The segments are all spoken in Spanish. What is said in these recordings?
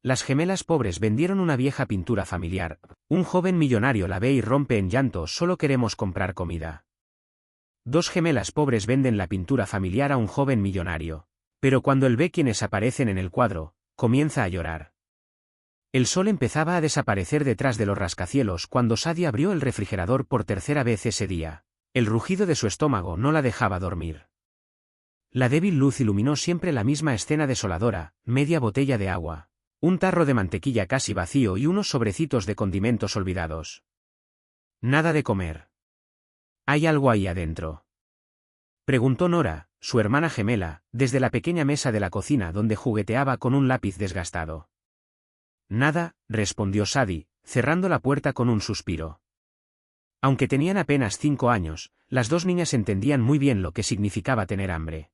Las gemelas pobres vendieron una vieja pintura familiar. Un joven millonario la ve y rompe en llanto: solo queremos comprar comida. Dos gemelas pobres venden la pintura familiar a un joven millonario. Pero cuando él ve quienes aparecen en el cuadro, comienza a llorar. El sol empezaba a desaparecer detrás de los rascacielos cuando Sadie abrió el refrigerador por tercera vez ese día. El rugido de su estómago no la dejaba dormir. La débil luz iluminó siempre la misma escena desoladora: media botella de agua, un tarro de mantequilla casi vacío y unos sobrecitos de condimentos olvidados. Nada de comer. ¿Hay algo ahí adentro?, preguntó Nora, su hermana gemela, desde la pequeña mesa de la cocina donde jugueteaba con un lápiz desgastado. Nada, respondió Sadie, cerrando la puerta con un suspiro. Aunque tenían apenas 5 años, las dos niñas entendían muy bien lo que significaba tener hambre.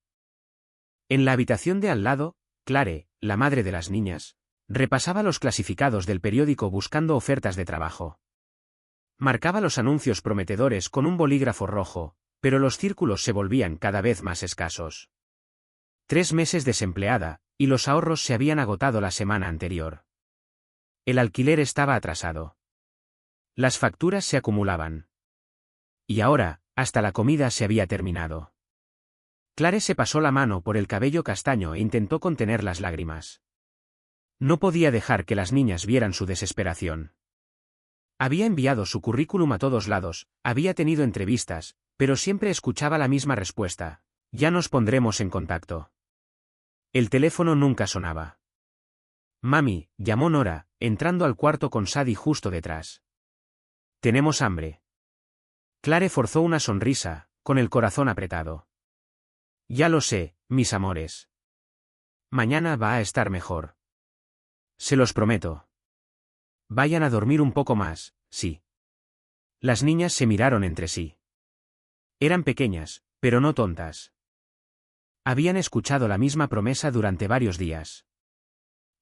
En la habitación de al lado, Clare, la madre de las niñas, repasaba los clasificados del periódico buscando ofertas de trabajo. Marcaba los anuncios prometedores con un bolígrafo rojo, pero los círculos se volvían cada vez más escasos. 3 meses desempleada, y los ahorros se habían agotado la semana anterior. El alquiler estaba atrasado. Las facturas se acumulaban. Y ahora, hasta la comida se había terminado. Clare se pasó la mano por el cabello castaño e intentó contener las lágrimas. No podía dejar que las niñas vieran su desesperación. Había enviado su currículum a todos lados, había tenido entrevistas, pero siempre escuchaba la misma respuesta: ya nos pondremos en contacto. El teléfono nunca sonaba. Mami, llamó Nora, entrando al cuarto con Sadie justo detrás. Tenemos hambre. Clare forzó una sonrisa, con el corazón apretado. Ya lo sé, mis amores. Mañana va a estar mejor. Se los prometo. Vayan a dormir un poco más, sí. Las niñas se miraron entre sí. Eran pequeñas, pero no tontas. Habían escuchado la misma promesa durante varios días.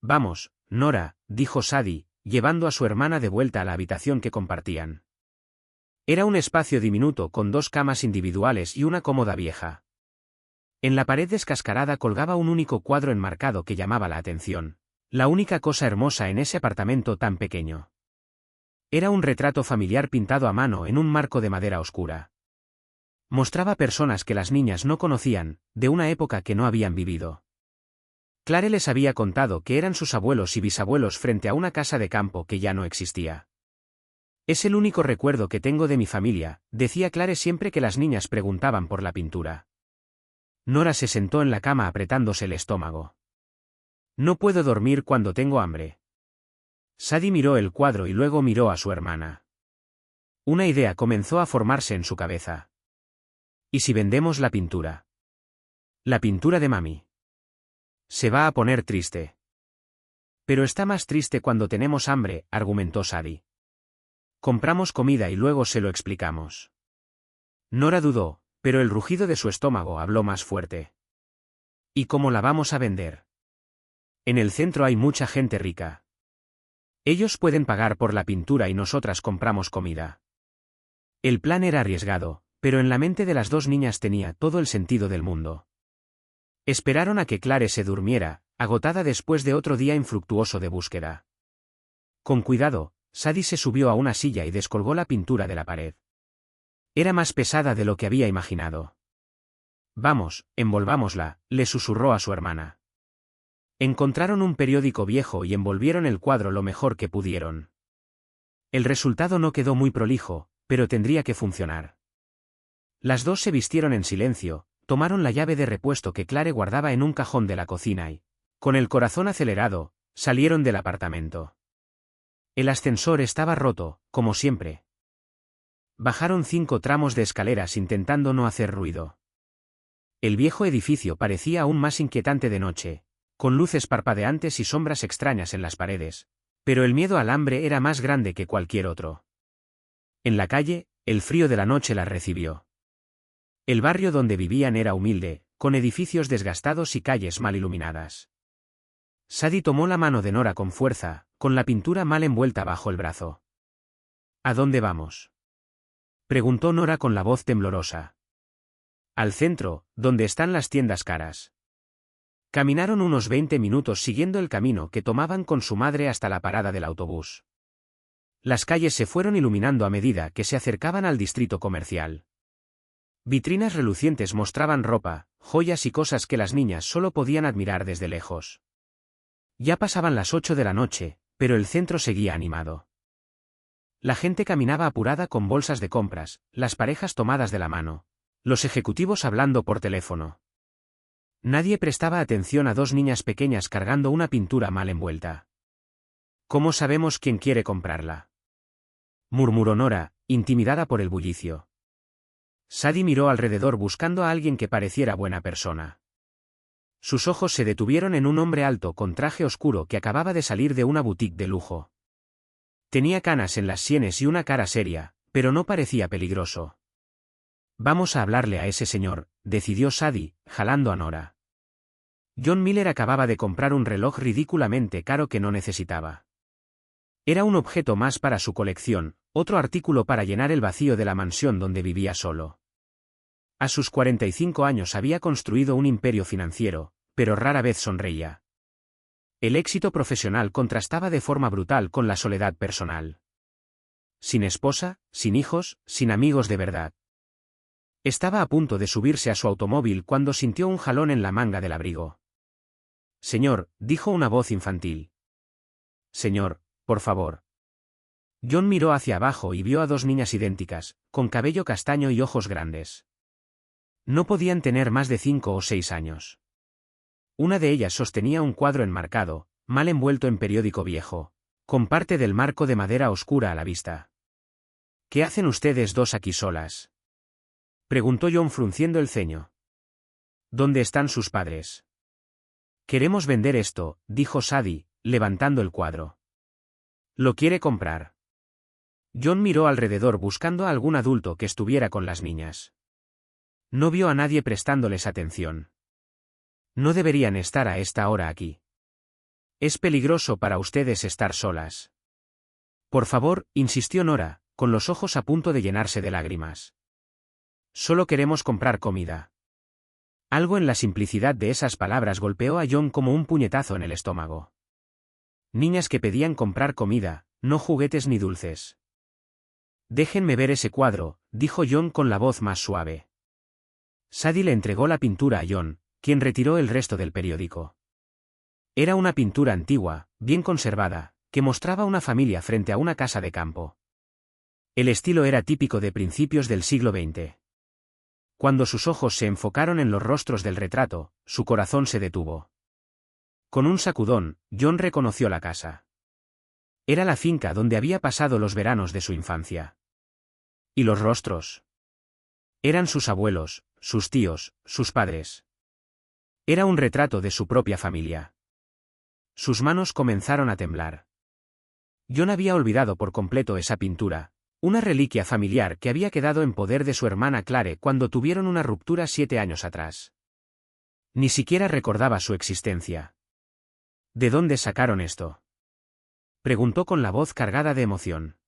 Vamos, Nora, dijo Sadie, llevando a su hermana de vuelta a la habitación que compartían. Era un espacio diminuto con 2 camas individuales y una cómoda vieja. En la pared descascarada colgaba un único cuadro enmarcado que llamaba la atención, la única cosa hermosa en ese apartamento tan pequeño. Era un retrato familiar pintado a mano en un marco de madera oscura. Mostraba personas que las niñas no conocían, de una época que no habían vivido. Clare les había contado que eran sus abuelos y bisabuelos frente a una casa de campo que ya no existía. Es el único recuerdo que tengo de mi familia, decía Clare siempre que las niñas preguntaban por la pintura. Nora se sentó en la cama apretándose el estómago. No puedo dormir cuando tengo hambre. Sadie miró el cuadro y luego miró a su hermana. Una idea comenzó a formarse en su cabeza. ¿Y si vendemos la pintura? La pintura de mami. Se va a poner triste. Pero está más triste cuando tenemos hambre, argumentó Sadie. Compramos comida y luego se lo explicamos. Nora dudó, pero el rugido de su estómago habló más fuerte. ¿Y cómo la vamos a vender? En el centro hay mucha gente rica. Ellos pueden pagar por la pintura y nosotras compramos comida. El plan era arriesgado, pero en la mente de las dos niñas tenía todo el sentido del mundo. Esperaron a que Clare se durmiera, agotada después de otro día infructuoso de búsqueda. Con cuidado, Sadie se subió a una silla y descolgó la pintura de la pared. Era más pesada de lo que había imaginado. Vamos, envolvámosla, le susurró a su hermana. Encontraron un periódico viejo y envolvieron el cuadro lo mejor que pudieron. El resultado no quedó muy prolijo, pero tendría que funcionar. Las dos se vistieron en silencio, tomaron la llave de repuesto que Clare guardaba en un cajón de la cocina y, con el corazón acelerado, salieron del apartamento. El ascensor estaba roto, como siempre. Bajaron 5 tramos de escaleras intentando no hacer ruido. El viejo edificio parecía aún más inquietante de noche, con luces parpadeantes y sombras extrañas en las paredes, pero el miedo al hambre era más grande que cualquier otro. En la calle, el frío de la noche las recibió. El barrio donde vivían era humilde, con edificios desgastados y calles mal iluminadas. Sadie tomó la mano de Nora con fuerza, con la pintura mal envuelta bajo el brazo. ¿A dónde vamos?, preguntó Nora con la voz temblorosa. Al centro, donde están las tiendas caras. Caminaron unos 20 minutos siguiendo el camino que tomaban con su madre hasta la parada del autobús. Las calles se fueron iluminando a medida que se acercaban al distrito comercial. Vitrinas relucientes mostraban ropa, joyas y cosas que las niñas solo podían admirar desde lejos. Ya pasaban las 8 de la noche, pero el centro seguía animado. La gente caminaba apurada con bolsas de compras, las parejas tomadas de la mano, los ejecutivos hablando por teléfono. Nadie prestaba atención a dos niñas pequeñas cargando una pintura mal envuelta. ¿Cómo sabemos quién quiere comprarla?, murmuró Nora, intimidada por el bullicio. Sadie miró alrededor buscando a alguien que pareciera buena persona. Sus ojos se detuvieron en un hombre alto con traje oscuro que acababa de salir de una boutique de lujo. Tenía canas en las sienes y una cara seria, pero no parecía peligroso. Vamos a hablarle a ese señor, decidió Sadie, jalando a Nora. John Miller acababa de comprar un reloj ridículamente caro que no necesitaba. Era un objeto más para su colección, otro artículo para llenar el vacío de la mansión donde vivía solo. A sus 45 años había construido un imperio financiero, pero rara vez sonreía. El éxito profesional contrastaba de forma brutal con la soledad personal. Sin esposa, sin hijos, sin amigos de verdad. Estaba a punto de subirse a su automóvil cuando sintió un jalón en la manga del abrigo. Señor, dijo una voz infantil. Señor, por favor. John miró hacia abajo y vio a dos niñas idénticas, con cabello castaño y ojos grandes. No podían tener más de 5 o 6 años. Una de ellas sostenía un cuadro enmarcado, mal envuelto en periódico viejo, con parte del marco de madera oscura a la vista. ¿Qué hacen ustedes dos aquí solas?, preguntó John frunciendo el ceño. ¿Dónde están sus padres? Queremos vender esto, dijo Sadie, levantando el cuadro. ¿Lo quiere comprar? John miró alrededor buscando a algún adulto que estuviera con las niñas. No vio a nadie prestándoles atención. No deberían estar a esta hora aquí. Es peligroso para ustedes estar solas. Por favor, insistió Nora, con los ojos a punto de llenarse de lágrimas. Solo queremos comprar comida. Algo en la simplicidad de esas palabras golpeó a John como un puñetazo en el estómago. Niñas que pedían comprar comida, no juguetes ni dulces. Déjenme ver ese cuadro, dijo John con la voz más suave. Sadie le entregó la pintura a John, quien retiró el resto del periódico. Era una pintura antigua, bien conservada, que mostraba una familia frente a una casa de campo. El estilo era típico de principios del siglo XX. Cuando sus ojos se enfocaron en los rostros del retrato, su corazón se detuvo. Con un sacudón, John reconoció la casa. Era la finca donde había pasado los veranos de su infancia. ¿Y los rostros? Eran sus abuelos, sus tíos, sus padres. Era un retrato de su propia familia. Sus manos comenzaron a temblar. John había olvidado por completo esa pintura, una reliquia familiar que había quedado en poder de su hermana Clare cuando tuvieron una ruptura 7 años atrás. Ni siquiera recordaba su existencia. ¿De dónde sacaron esto?, preguntó con la voz cargada de emoción.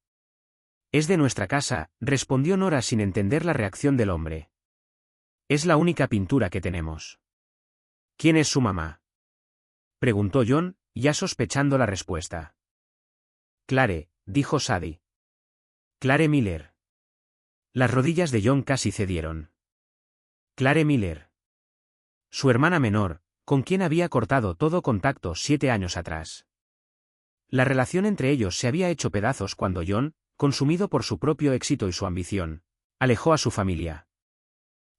Es de nuestra casa, respondió Nora sin entender la reacción del hombre. Es la única pintura que tenemos. ¿Quién es su mamá?, preguntó John, ya sospechando la respuesta. Clare, dijo Sadie. Clare Miller. Las rodillas de John casi cedieron. Clare Miller. Su hermana menor, con quien había cortado todo contacto 7 años atrás. La relación entre ellos se había hecho pedazos cuando John, consumido por su propio éxito y su ambición, alejó a su familia.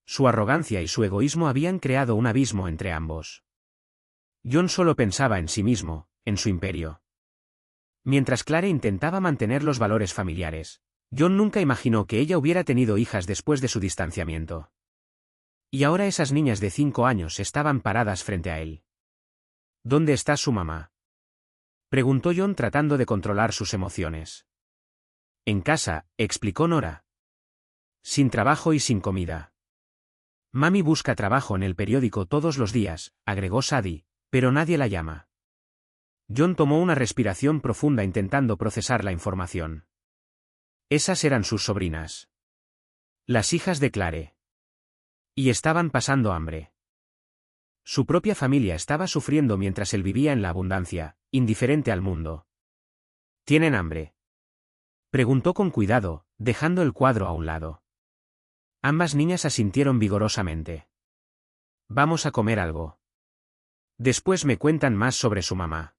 Su arrogancia y su egoísmo habían creado un abismo entre ambos. John solo pensaba en sí mismo, en su imperio. Mientras Clare intentaba mantener los valores familiares, John nunca imaginó que ella hubiera tenido hijas después de su distanciamiento. Y ahora esas niñas de 5 años estaban paradas frente a él. ¿Dónde está su mamá?, preguntó John tratando de controlar sus emociones. En casa, explicó Nora. Sin trabajo y sin comida. Mami busca trabajo en el periódico todos los días, agregó Sadie, pero nadie la llama. John tomó una respiración profunda intentando procesar la información. Esas eran sus sobrinas. Las hijas de Clare. Y estaban pasando hambre. Su propia familia estaba sufriendo mientras él vivía en la abundancia, indiferente al mundo. ¿Tienen hambre?, preguntó con cuidado, dejando el cuadro a un lado. Ambas niñas asintieron vigorosamente. Vamos a comer algo. Después me cuentan más sobre su mamá.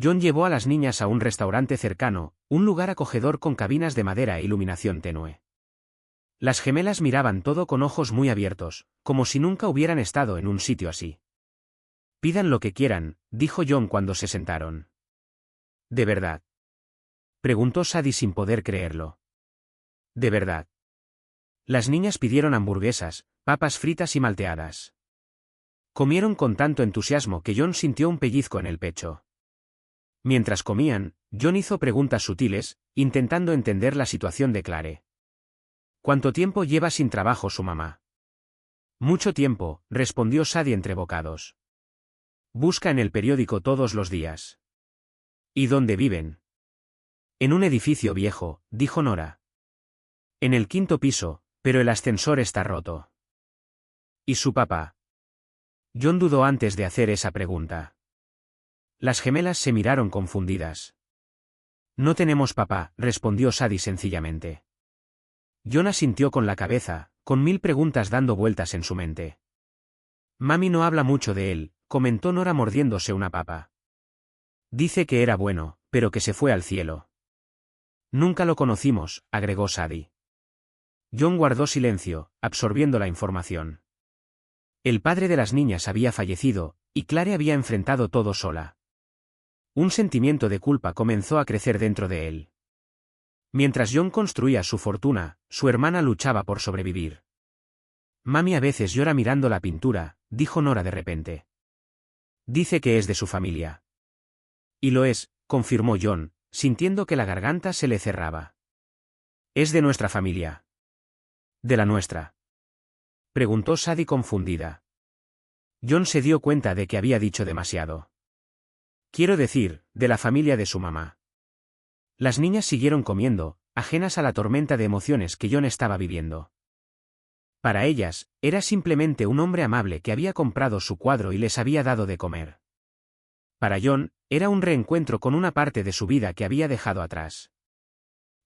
John llevó a las niñas a un restaurante cercano, un lugar acogedor con cabinas de madera e iluminación tenue. Las gemelas miraban todo con ojos muy abiertos, como si nunca hubieran estado en un sitio así. Pidan lo que quieran, dijo John cuando se sentaron. ¿De verdad?, preguntó Sadie sin poder creerlo. ¿De verdad? Las niñas pidieron hamburguesas, papas fritas y malteadas. Comieron con tanto entusiasmo que John sintió un pellizco en el pecho. Mientras comían, John hizo preguntas sutiles, intentando entender la situación de Clare. ¿Cuánto tiempo lleva sin trabajo su mamá? Mucho tiempo, respondió Sadie entre bocados. Busca en el periódico todos los días. ¿Y dónde viven? En un edificio viejo, dijo Nora. En el 5º piso, pero el ascensor está roto. ¿Y su papá? John dudó antes de hacer esa pregunta. Las gemelas se miraron confundidas. No tenemos papá, respondió Sadie sencillamente. John asintió con la cabeza, con 1000 preguntas dando vueltas en su mente. Mami no habla mucho de él, comentó Nora mordiéndose una papa. Dice que era bueno, pero que se fue al cielo. Nunca lo conocimos, agregó Sadie. John guardó silencio, absorbiendo la información. El padre de las niñas había fallecido, y Clare había enfrentado todo sola. Un sentimiento de culpa comenzó a crecer dentro de él. Mientras John construía su fortuna, su hermana luchaba por sobrevivir. Mami a veces llora mirando la pintura, dijo Nora de repente. Dice que es de su familia. Y lo es, confirmó John, sintiendo que la garganta se le cerraba. Es de nuestra familia. ¿De la nuestra?, preguntó Sadie confundida. John se dio cuenta de que había dicho demasiado. Quiero decir, de la familia de su mamá. Las niñas siguieron comiendo, ajenas a la tormenta de emociones que John estaba viviendo. Para ellas, era simplemente un hombre amable que había comprado su cuadro y les había dado de comer. Para John, era un reencuentro con una parte de su vida que había dejado atrás.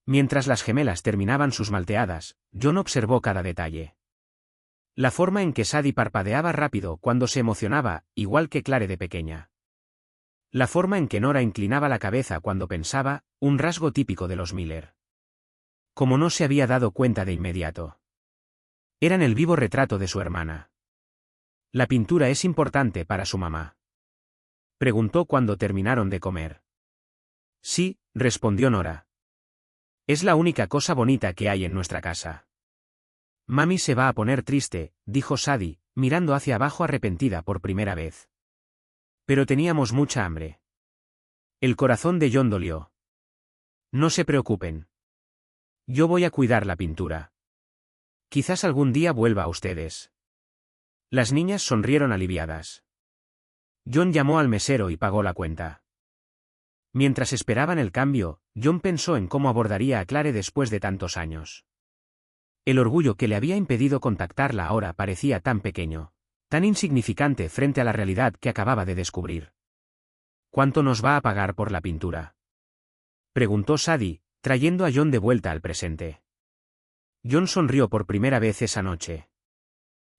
Mientras las gemelas terminaban sus malteadas, John observó cada detalle. La forma en que Sadie parpadeaba rápido cuando se emocionaba, igual que Clare de pequeña. La forma en que Nora inclinaba la cabeza cuando pensaba, un rasgo típico de los Miller. Como no se había dado cuenta de inmediato. Eran el vivo retrato de su hermana. ¿La pintura es importante para su mamá?, preguntó cuando terminaron de comer. Sí, respondió Nora. Es la única cosa bonita que hay en nuestra casa. Mami se va a poner triste, dijo Sadie, mirando hacia abajo arrepentida por primera vez. Pero teníamos mucha hambre. El corazón de John dolió. No se preocupen. Yo voy a cuidar la pintura. Quizás algún día vuelva a ustedes. Las niñas sonrieron aliviadas. John llamó al mesero y pagó la cuenta. Mientras esperaban el cambio, John pensó en cómo abordaría a Clare después de tantos años. El orgullo que le había impedido contactarla ahora parecía tan pequeño, tan insignificante frente a la realidad que acababa de descubrir. ¿Cuánto nos va a pagar por la pintura?, preguntó Sadie, trayendo a John de vuelta al presente. John sonrió por primera vez esa noche.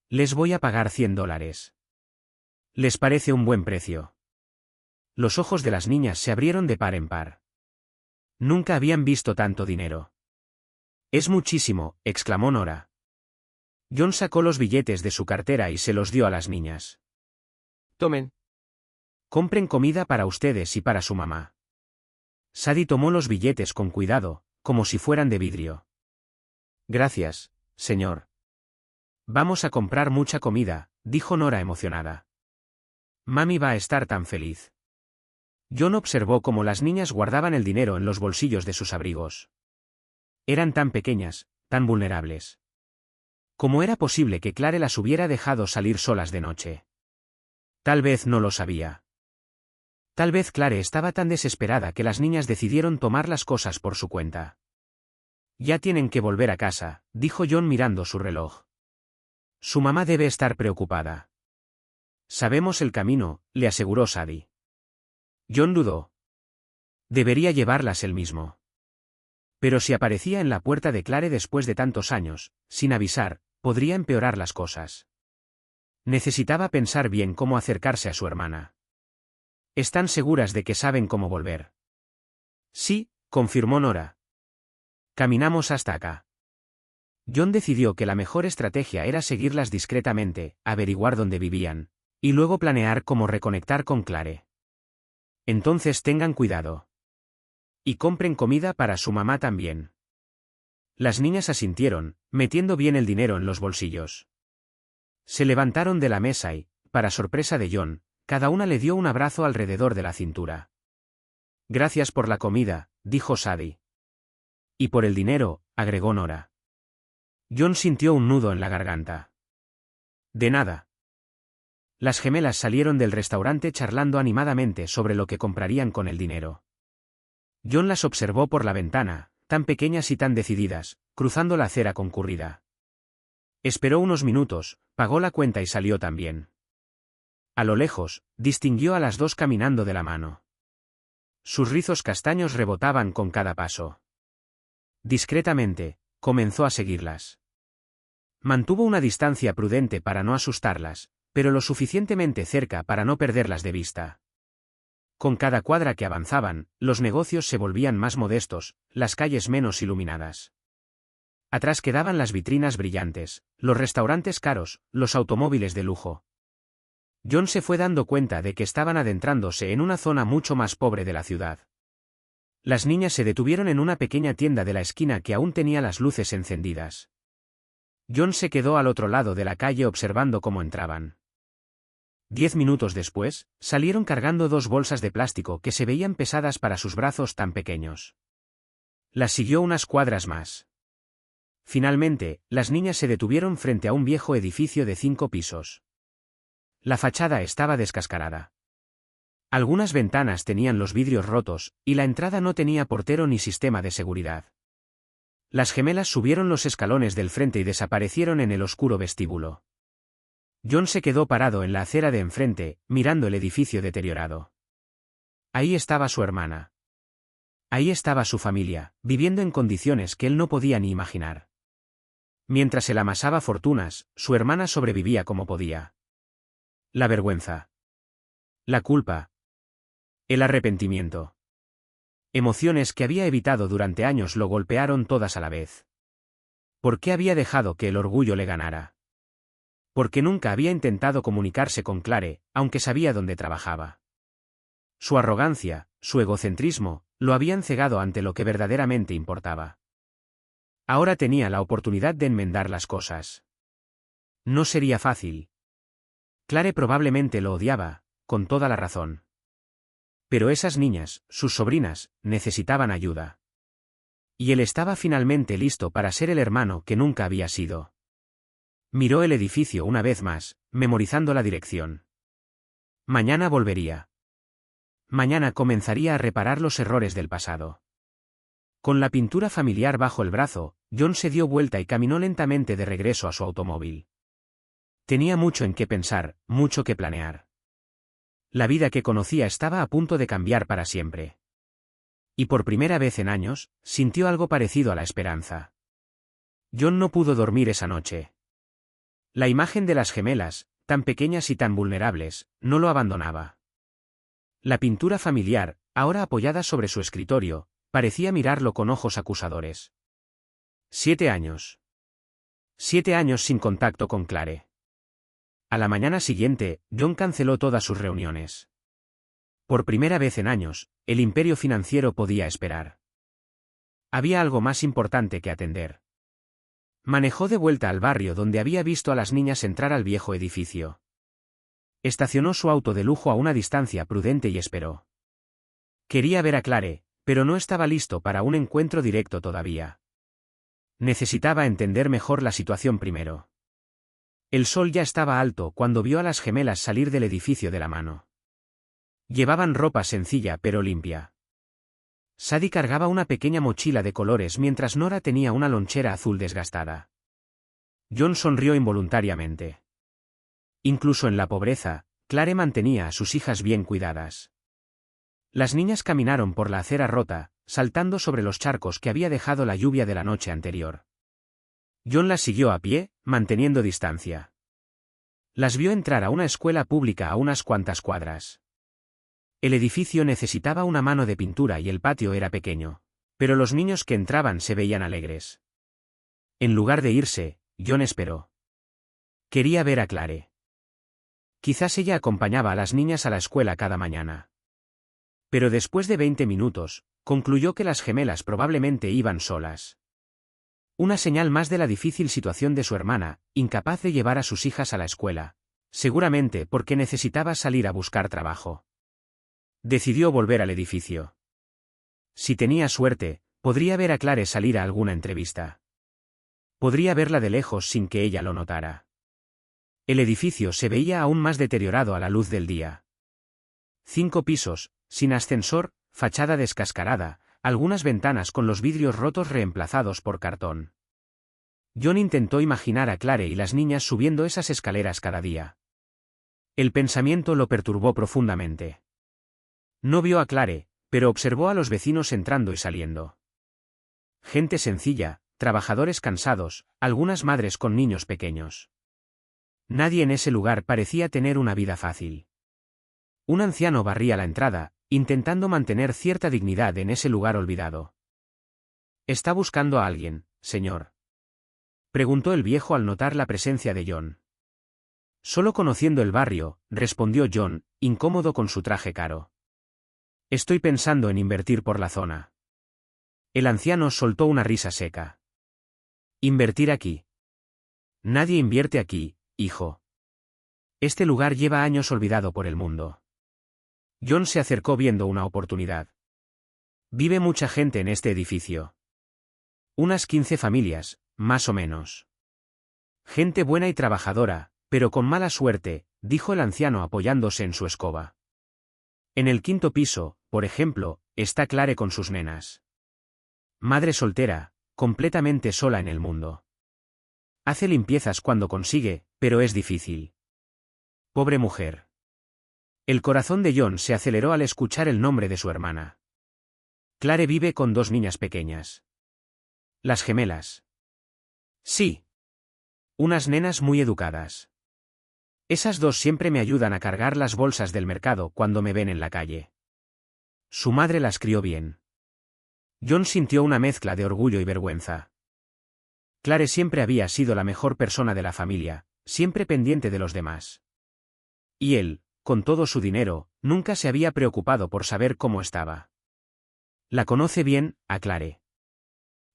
Les voy a pagar $100. ¿Les parece un buen precio? Los ojos de las niñas se abrieron de par en par. Nunca habían visto tanto dinero. Es muchísimo, exclamó Nora. John sacó los billetes de su cartera y se los dio a las niñas. Tomen. Compren comida para ustedes y para su mamá. Sadie tomó los billetes con cuidado, como si fueran de vidrio. Gracias, señor. Vamos a comprar mucha comida, dijo Nora emocionada. Mami va a estar tan feliz. John observó cómo las niñas guardaban el dinero en los bolsillos de sus abrigos. Eran tan pequeñas, tan vulnerables. ¿Cómo era posible que Clare las hubiera dejado salir solas de noche? Tal vez no lo sabía. Tal vez Clare estaba tan desesperada que las niñas decidieron tomar las cosas por su cuenta. Ya tienen que volver a casa, dijo John mirando su reloj. Su mamá debe estar preocupada. Sabemos el camino, le aseguró Sadie. John dudó. Debería llevarlas él mismo. Pero si aparecía en la puerta de Clare después de tantos años, sin avisar, podría empeorar las cosas. Necesitaba pensar bien cómo acercarse a su hermana. ¿Están seguras de que saben cómo volver? Sí, confirmó Nora. Caminamos hasta acá. John decidió que la mejor estrategia era seguirlas discretamente, averiguar dónde vivían, y luego planear cómo reconectar con Clare. Entonces tengan cuidado. Y compren comida para su mamá también. Las niñas asintieron, metiendo bien el dinero en los bolsillos. Se levantaron de la mesa y, para sorpresa de John, cada una le dio un abrazo alrededor de la cintura. Gracias por la comida, dijo Sadie. Y por el dinero, agregó Nora. John sintió un nudo en la garganta. De nada. Las gemelas salieron del restaurante charlando animadamente sobre lo que comprarían con el dinero. John las observó por la ventana, tan pequeñas y tan decididas, cruzando la acera concurrida. Esperó unos minutos, pagó la cuenta y salió también. A lo lejos, distinguió a las dos caminando de la mano. Sus rizos castaños rebotaban con cada paso. Discretamente, comenzó a seguirlas. Mantuvo una distancia prudente para no asustarlas, pero lo suficientemente cerca para no perderlas de vista. Con cada cuadra que avanzaban, los negocios se volvían más modestos, las calles menos iluminadas. Atrás quedaban las vitrinas brillantes, los restaurantes caros, los automóviles de lujo. John se fue dando cuenta de que estaban adentrándose en una zona mucho más pobre de la ciudad. Las niñas se detuvieron en una pequeña tienda de la esquina que aún tenía las luces encendidas. John se quedó al otro lado de la calle observando cómo entraban. 10 minutos después, salieron cargando 2 bolsas de plástico que se veían pesadas para sus brazos tan pequeños. Las siguió unas cuadras más. Finalmente, las niñas se detuvieron frente a un viejo edificio de 5 pisos. La fachada estaba descascarada. Algunas ventanas tenían los vidrios rotos, y la entrada no tenía portero ni sistema de seguridad. Las gemelas subieron los escalones del frente y desaparecieron en el oscuro vestíbulo. John se quedó parado en la acera de enfrente, mirando el edificio deteriorado. Ahí estaba su hermana. Ahí estaba su familia, viviendo en condiciones que él no podía ni imaginar. Mientras él amasaba fortunas, su hermana sobrevivía como podía. La vergüenza. La culpa. El arrepentimiento. Emociones que había evitado durante años lo golpearon todas a la vez. ¿Por qué había dejado que el orgullo le ganara? Porque nunca había intentado comunicarse con Clare, aunque sabía dónde trabajaba. Su arrogancia, su egocentrismo, lo habían cegado ante lo que verdaderamente importaba. Ahora tenía la oportunidad de enmendar las cosas. No sería fácil. Clare probablemente lo odiaba, con toda la razón. Pero esas niñas, sus sobrinas, necesitaban ayuda. Y él estaba finalmente listo para ser el hermano que nunca había sido. Miró el edificio una vez más, memorizando la dirección. Mañana volvería. Mañana comenzaría a reparar los errores del pasado. Con la pintura familiar bajo el brazo, John se dio vuelta y caminó lentamente de regreso a su automóvil. Tenía mucho en qué pensar, mucho que planear. La vida que conocía estaba a punto de cambiar para siempre. Y por primera vez en años, sintió algo parecido a la esperanza. John no pudo dormir esa noche. La imagen de las gemelas, tan pequeñas y tan vulnerables, no lo abandonaba. La pintura familiar, ahora apoyada sobre su escritorio, parecía mirarlo con ojos acusadores. 7 años. 7 años sin contacto con Clare. A la mañana siguiente, John canceló todas sus reuniones. Por primera vez en años, el imperio financiero podía esperar. Había algo más importante que atender. Manejó de vuelta al barrio donde había visto a las niñas entrar al viejo edificio. Estacionó su auto de lujo a una distancia prudente y esperó. Quería ver a Clare, pero no estaba listo para un encuentro directo todavía. Necesitaba entender mejor la situación primero. El sol ya estaba alto cuando vio a las gemelas salir del edificio de la mano. Llevaban ropa sencilla pero limpia. Sadie cargaba una pequeña mochila de colores mientras Nora tenía una lonchera azul desgastada. John sonrió involuntariamente. Incluso en la pobreza, Clare mantenía a sus hijas bien cuidadas. Las niñas caminaron por la acera rota, saltando sobre los charcos que había dejado la lluvia de la noche anterior. John las siguió a pie, manteniendo distancia. Las vio entrar a una escuela pública a unas cuantas cuadras. El edificio necesitaba una mano de pintura y el patio era pequeño, pero los niños que entraban se veían alegres. En lugar de irse, John esperó. Quería ver a Clare. Quizás ella acompañaba a las niñas a la escuela cada mañana. Pero después de 20 minutos, concluyó que las gemelas probablemente iban solas. Una señal más de la difícil situación de su hermana, incapaz de llevar a sus hijas a la escuela, seguramente porque necesitaba salir a buscar trabajo. Decidió volver al edificio. Si tenía suerte, podría ver a Clare salir a alguna entrevista. Podría verla de lejos sin que ella lo notara. El edificio se veía aún más deteriorado a la luz del día. 5 pisos, sin ascensor, fachada descascarada, algunas ventanas con los vidrios rotos reemplazados por cartón. John intentó imaginar a Clare y las niñas subiendo esas escaleras cada día. El pensamiento lo perturbó profundamente. No vio a Clare, pero observó a los vecinos entrando y saliendo. Gente sencilla, trabajadores cansados, algunas madres con niños pequeños. Nadie en ese lugar parecía tener una vida fácil. Un anciano barría la entrada, intentando mantener cierta dignidad en ese lugar olvidado. «¿Está buscando a alguien, señor?», preguntó el viejo al notar la presencia de John. «Solo conociendo el barrio», respondió John, incómodo con su traje caro. «Estoy pensando en invertir por la zona». El anciano soltó una risa seca. «¿Invertir aquí? Nadie invierte aquí, hijo. Este lugar lleva años olvidado por el mundo». John se acercó viendo una oportunidad. «Vive mucha gente en este edificio. Unas 15 familias, más o menos. Gente buena y trabajadora, pero con mala suerte», dijo el anciano apoyándose en su escoba. «En el 5.º piso, por ejemplo, está Clare con sus nenas. Madre soltera, completamente sola en el mundo. Hace limpiezas cuando consigue, pero es difícil. Pobre mujer». El corazón de John se aceleró al escuchar el nombre de su hermana. Clare vive con 2 niñas pequeñas. Las gemelas. Sí. Unas nenas muy educadas. Esas 2 siempre me ayudan a cargar las bolsas del mercado cuando me ven en la calle. Su madre las crió bien. John sintió una mezcla de orgullo y vergüenza. Clare siempre había sido la mejor persona de la familia, siempre pendiente de los demás. Y él, con todo su dinero, nunca se había preocupado por saber cómo estaba. «¿La conoce bien, a Clare?»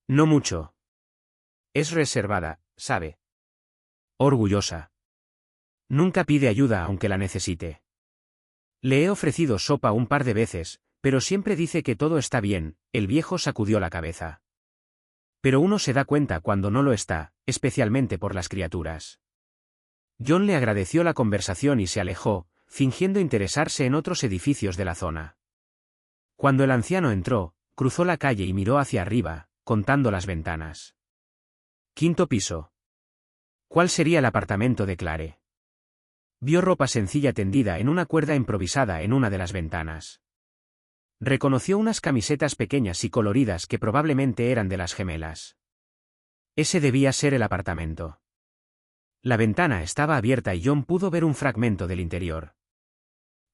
«No mucho. Es reservada, ¿sabe? Orgullosa. Nunca pide ayuda aunque la necesite. Le he ofrecido sopa un par de veces, pero siempre dice que todo está bien», el viejo sacudió la cabeza. «Pero uno se da cuenta cuando no lo está, especialmente por las criaturas». John le agradeció la conversación y se alejó, fingiendo interesarse en otros edificios de la zona. Cuando el anciano entró, cruzó la calle y miró hacia arriba, contando las ventanas. 5.º piso. ¿Cuál sería el apartamento de Clare? Vio ropa sencilla tendida en una cuerda improvisada en una de las ventanas. Reconoció unas camisetas pequeñas y coloridas que probablemente eran de las gemelas. Ese debía ser el apartamento. La ventana estaba abierta y John pudo ver un fragmento del interior.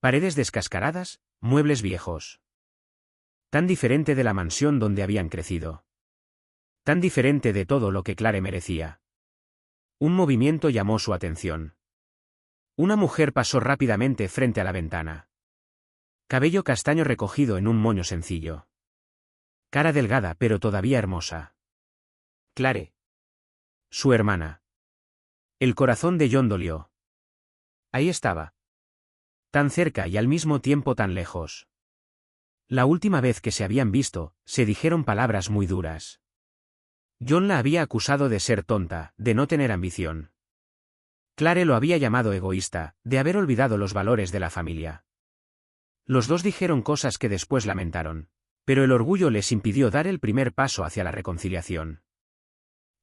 Paredes descascaradas, muebles viejos. Tan diferente de la mansión donde habían crecido. Tan diferente de todo lo que Clare merecía. Un movimiento llamó su atención. Una mujer pasó rápidamente frente a la ventana. Cabello castaño recogido en un moño sencillo. Cara delgada pero todavía hermosa. Clare. Su hermana. El corazón de John dolió. Ahí estaba. Tan cerca y al mismo tiempo tan lejos. La última vez que se habían visto, se dijeron palabras muy duras. John la había acusado de ser tonta, de no tener ambición. Clare lo había llamado egoísta, de haber olvidado los valores de la familia. Los dos dijeron cosas que después lamentaron, pero el orgullo les impidió dar el primer paso hacia la reconciliación.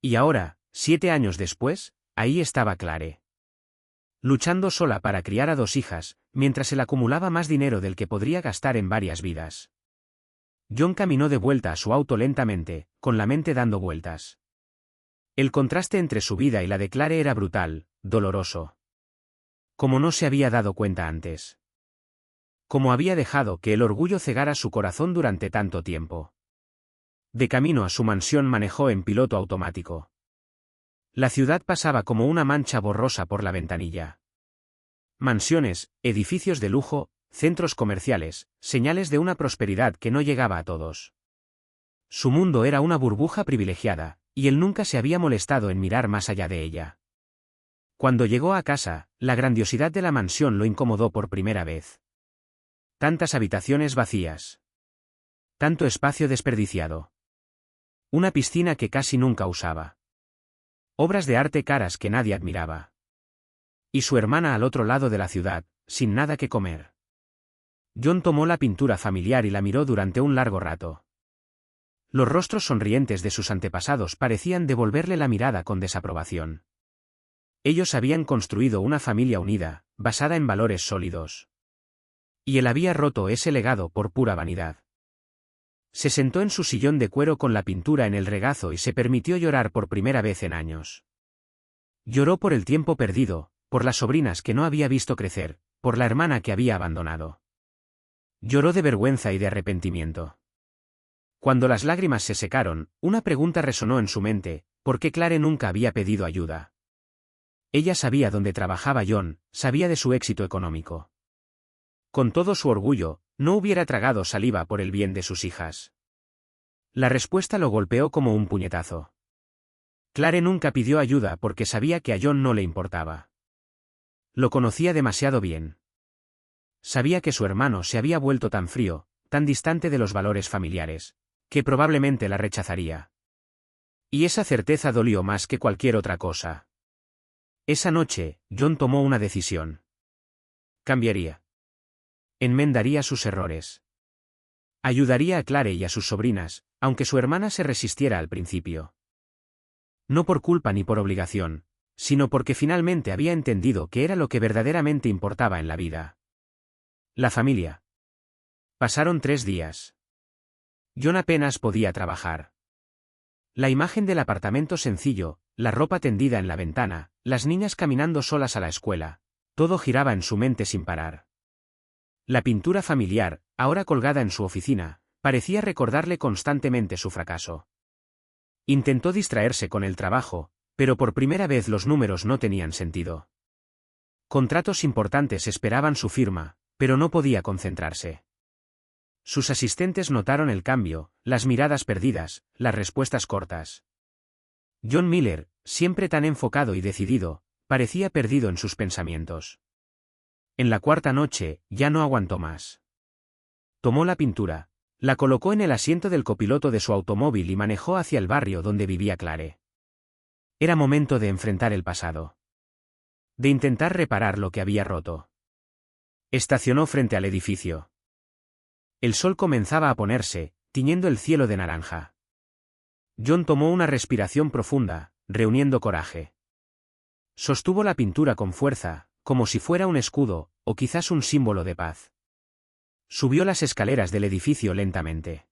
Y ahora, 7 años después, ahí estaba Clare. luchando sola para criar a 2 hijas, mientras él acumulaba más dinero del que podría gastar en varias vidas. John caminó de vuelta a su auto lentamente, con la mente dando vueltas. El contraste entre su vida y la de Clare era brutal, doloroso. Como no se había dado cuenta antes. Como había dejado que el orgullo cegara su corazón durante tanto tiempo. De camino a su mansión manejó en piloto automático. La ciudad pasaba como una mancha borrosa por la ventanilla. Mansiones, edificios de lujo, centros comerciales, señales de una prosperidad que no llegaba a todos. Su mundo era una burbuja privilegiada, y él nunca se había molestado en mirar más allá de ella. Cuando llegó a casa, la grandiosidad de la mansión lo incomodó por primera vez. Tantas habitaciones vacías. Tanto espacio desperdiciado. Una piscina que casi nunca usaba. Obras de arte caras que nadie admiraba. Y su hermana al otro lado de la ciudad, sin nada que comer. John tomó la pintura familiar y la miró durante un largo rato. Los rostros sonrientes de sus antepasados parecían devolverle la mirada con desaprobación. Ellos habían construido una familia unida, basada en valores sólidos. Y él había roto ese legado por pura vanidad. Se sentó en su sillón de cuero con la pintura en el regazo y se permitió llorar por primera vez en años. Lloró por el tiempo perdido, por las sobrinas que no había visto crecer, por la hermana que había abandonado. Lloró de vergüenza y de arrepentimiento. Cuando las lágrimas se secaron, una pregunta resonó en su mente: ¿por qué Clare nunca había pedido ayuda? Ella sabía dónde trabajaba John, sabía de su éxito económico. Con todo su orgullo, no hubiera tragado saliva por el bien de sus hijas. La respuesta lo golpeó como un puñetazo. Clare nunca pidió ayuda porque sabía que a John no le importaba. Lo conocía demasiado bien. Sabía que su hermano se había vuelto tan frío, tan distante de los valores familiares, que probablemente la rechazaría. Y esa certeza dolió más que cualquier otra cosa. Esa noche, John tomó una decisión. Cambiaría. Enmendaría sus errores. Ayudaría a Clare y a sus sobrinas, aunque su hermana se resistiera al principio. No por culpa ni por obligación, sino porque finalmente había entendido que era lo que verdaderamente importaba en la vida. La familia. Pasaron 3 días. John apenas podía trabajar. La imagen del apartamento sencillo, la ropa tendida en la ventana, las niñas caminando solas a la escuela, todo giraba en su mente sin parar. La pintura familiar, ahora colgada en su oficina, parecía recordarle constantemente su fracaso. Intentó distraerse con el trabajo, pero por primera vez los números no tenían sentido. Contratos importantes esperaban su firma, pero no podía concentrarse. Sus asistentes notaron el cambio, las miradas perdidas, las respuestas cortas. John Miller, siempre tan enfocado y decidido, parecía perdido en sus pensamientos. En la 4ª noche, ya no aguantó más. Tomó la pintura, la colocó en el asiento del copiloto de su automóvil y manejó hacia el barrio donde vivía Clare. Era momento de enfrentar el pasado. De intentar reparar lo que había roto. Estacionó frente al edificio. El sol comenzaba a ponerse, tiñendo el cielo de naranja. John tomó una respiración profunda, reuniendo coraje. Sostuvo la pintura con fuerza, como si fuera un escudo, o quizás un símbolo de paz. Subió las escaleras del edificio lentamente.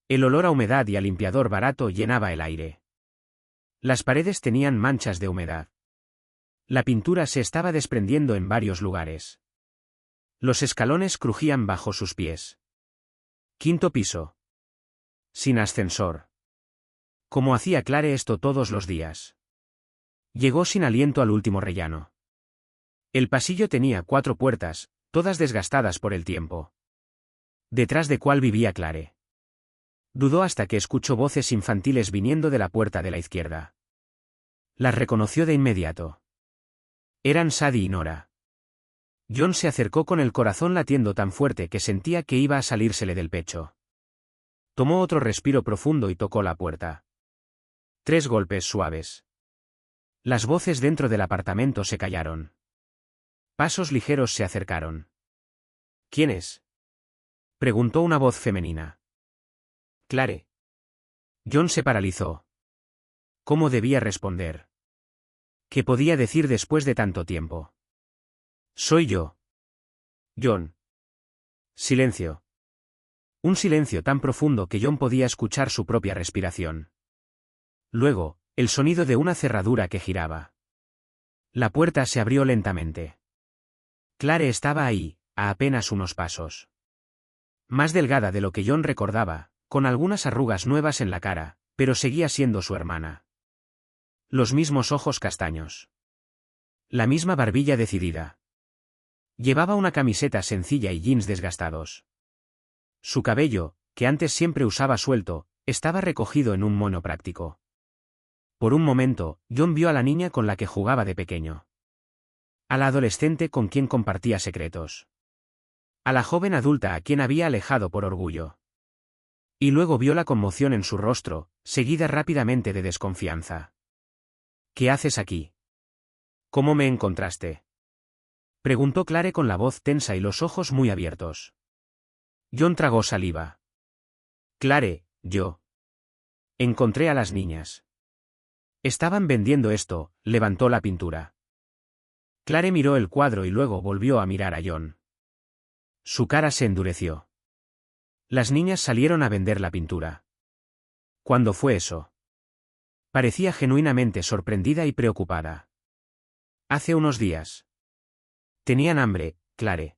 El olor a humedad y a limpiador barato llenaba el aire. Las paredes tenían manchas de humedad. La pintura se estaba desprendiendo en varios lugares. Los escalones crujían bajo sus pies. 5º piso. Sin ascensor. ¿Cómo hacía Clare esto todos los días? Llegó sin aliento al último rellano. El pasillo tenía 4 puertas, todas desgastadas por el tiempo. ¿Detrás de cuál vivía Clare? Dudó hasta que escuchó voces infantiles viniendo de la puerta de la izquierda. Las reconoció de inmediato. Eran Sadie y Nora. John se acercó con el corazón latiendo tan fuerte que sentía que iba a salírsele del pecho. Tomó otro respiro profundo y tocó la puerta. 3 golpes suaves. Las voces dentro del apartamento se callaron. Pasos ligeros se acercaron. ¿Quién es?, preguntó una voz femenina. Clare. John se paralizó. ¿Cómo debía responder? ¿Qué podía decir después de tanto tiempo? Soy yo. John. Silencio. Un silencio tan profundo que John podía escuchar su propia respiración. Luego, el sonido de una cerradura que giraba. La puerta se abrió lentamente. Clare estaba ahí, a apenas unos pasos. Más delgada de lo que John recordaba, con algunas arrugas nuevas en la cara, pero seguía siendo su hermana. Los mismos ojos castaños. La misma barbilla decidida. Llevaba una camiseta sencilla y jeans desgastados. Su cabello, que antes siempre usaba suelto, estaba recogido en un moño práctico. Por un momento, John vio a la niña con la que jugaba de pequeño. A la adolescente con quien compartía secretos. A la joven adulta a quien había alejado por orgullo. Y luego vio la conmoción en su rostro, seguida rápidamente de desconfianza. ¿Qué haces aquí? ¿Cómo me encontraste? Preguntó Clare con la voz tensa y los ojos muy abiertos. John tragó saliva. Clare, yo. Encontré a las niñas. Estaban vendiendo esto, levantó la pintura. Clare miró el cuadro y luego volvió a mirar a John. Su cara se endureció. Las niñas salieron a vender la pintura. ¿Cuándo fue eso? Parecía genuinamente sorprendida y preocupada. Hace unos días. Tenían hambre, Clare.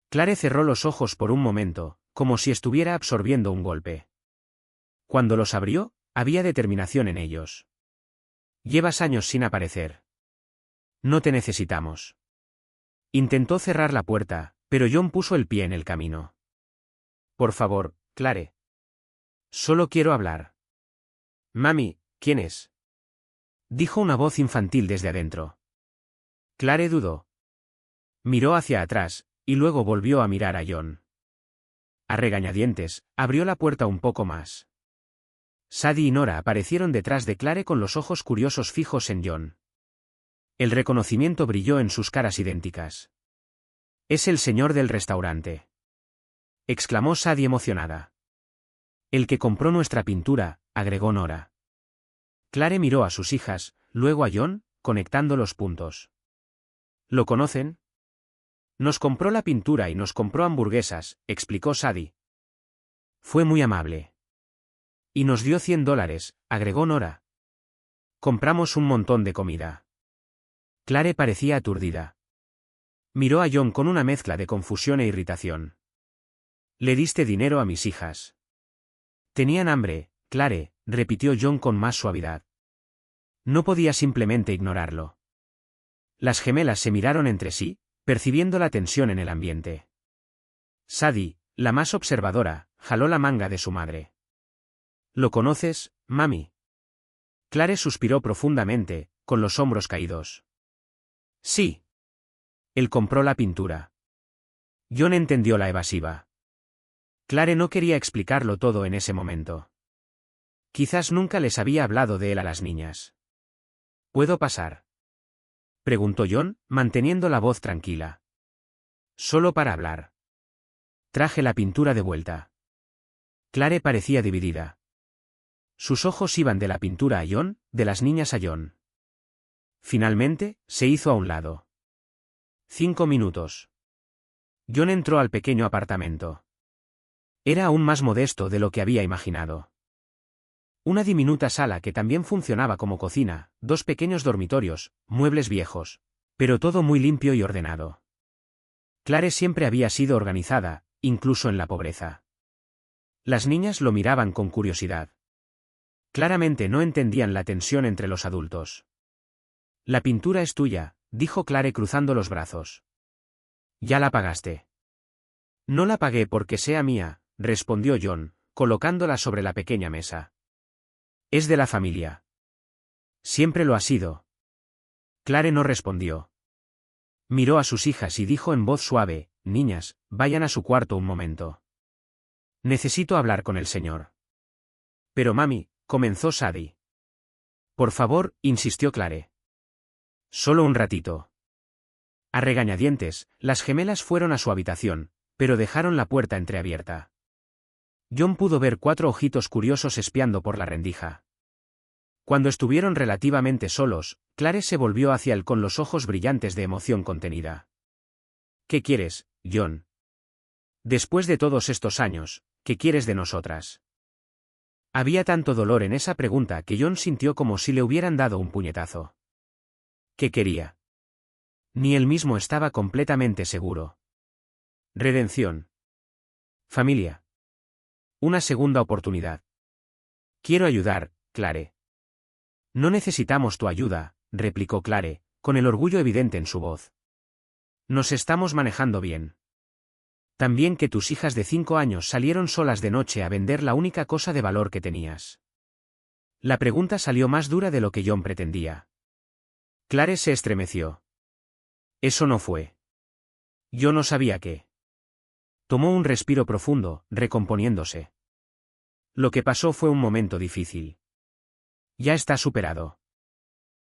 Clare cerró los ojos por un momento, como si estuviera absorbiendo un golpe. Cuando los abrió, había determinación en ellos. Llevas años sin aparecer. No te necesitamos. Intentó cerrar la puerta, pero John puso el pie en el camino. Por favor, Clare. Solo quiero hablar. Mami, ¿quién es? Dijo una voz infantil desde adentro. Clare dudó. Miró hacia atrás, y luego volvió a mirar a John. A regañadientes, abrió la puerta un poco más. Sadie y Nora aparecieron detrás de Clare con los ojos curiosos fijos en John. El reconocimiento brilló en sus caras idénticas. Es el señor del restaurante. Exclamó Sadie emocionada. El que compró nuestra pintura, agregó Nora. Clare miró a sus hijas, luego a John, conectando los puntos. ¿Lo conocen? Nos compró la pintura y nos compró hamburguesas, explicó Sadie. Fue muy amable. Y nos dio $100, agregó Nora. Compramos un montón de comida. Clare parecía aturdida. Miró a John con una mezcla de confusión e irritación. Le diste dinero a mis hijas. Tenían hambre, Clare, repitió John con más suavidad. No podía simplemente ignorarlo. Las gemelas se miraron entre sí, percibiendo la tensión en el ambiente. Sadie, la más observadora, jaló la manga de su madre. ¿Lo conoces, mami? Clare suspiró profundamente, con los hombros caídos. Sí. Él compró la pintura. John entendió la evasiva. Clare no quería explicarlo todo en ese momento. Quizás nunca les había hablado de él a las niñas. ¿Puedo pasar? Preguntó John, manteniendo la voz tranquila. Solo para hablar. Traje la pintura de vuelta. Clare parecía dividida. Sus ojos iban de la pintura a John, de las niñas a John. Finalmente, se hizo a un lado. 5 minutos. John entró al pequeño apartamento. Era aún más modesto de lo que había imaginado. Una diminuta sala que también funcionaba como cocina, 2 pequeños dormitorios, muebles viejos, pero todo muy limpio y ordenado. Clare siempre había sido organizada, incluso en la pobreza. Las niñas lo miraban con curiosidad. Claramente no entendían la tensión entre los adultos. La pintura es tuya, dijo Clare cruzando los brazos. Ya la pagaste. No la pagué porque sea mía, respondió John, colocándola sobre la pequeña mesa. Es de la familia. Siempre lo ha sido. Clare no respondió. Miró a sus hijas y dijo en voz suave, niñas, vayan a su cuarto un momento. Necesito hablar con el señor. Pero mami, comenzó Sadie. Por favor, insistió Clare. Solo un ratito. A regañadientes, las gemelas fueron a su habitación, pero dejaron la puerta entreabierta. John pudo ver 4 ojitos curiosos espiando por la rendija. Cuando estuvieron relativamente solos, Clare se volvió hacia él con los ojos brillantes de emoción contenida. ¿Qué quieres, John? Después de todos estos años, ¿qué quieres de nosotras? Había tanto dolor en esa pregunta que John sintió como si le hubieran dado un puñetazo. ¿Qué quería? Ni él mismo estaba completamente seguro. Redención. Familia. Una segunda oportunidad. Quiero ayudar, Clare. No necesitamos tu ayuda, replicó Clare, con el orgullo evidente en su voz. Nos estamos manejando bien. También que tus hijas de 5 años salieron solas de noche a vender la única cosa de valor que tenías. La pregunta salió más dura de lo que John pretendía. Clare se estremeció. Eso no fue. Yo no sabía qué. Tomó un respiro profundo, recomponiéndose. Lo que pasó fue un momento difícil. Ya está superado.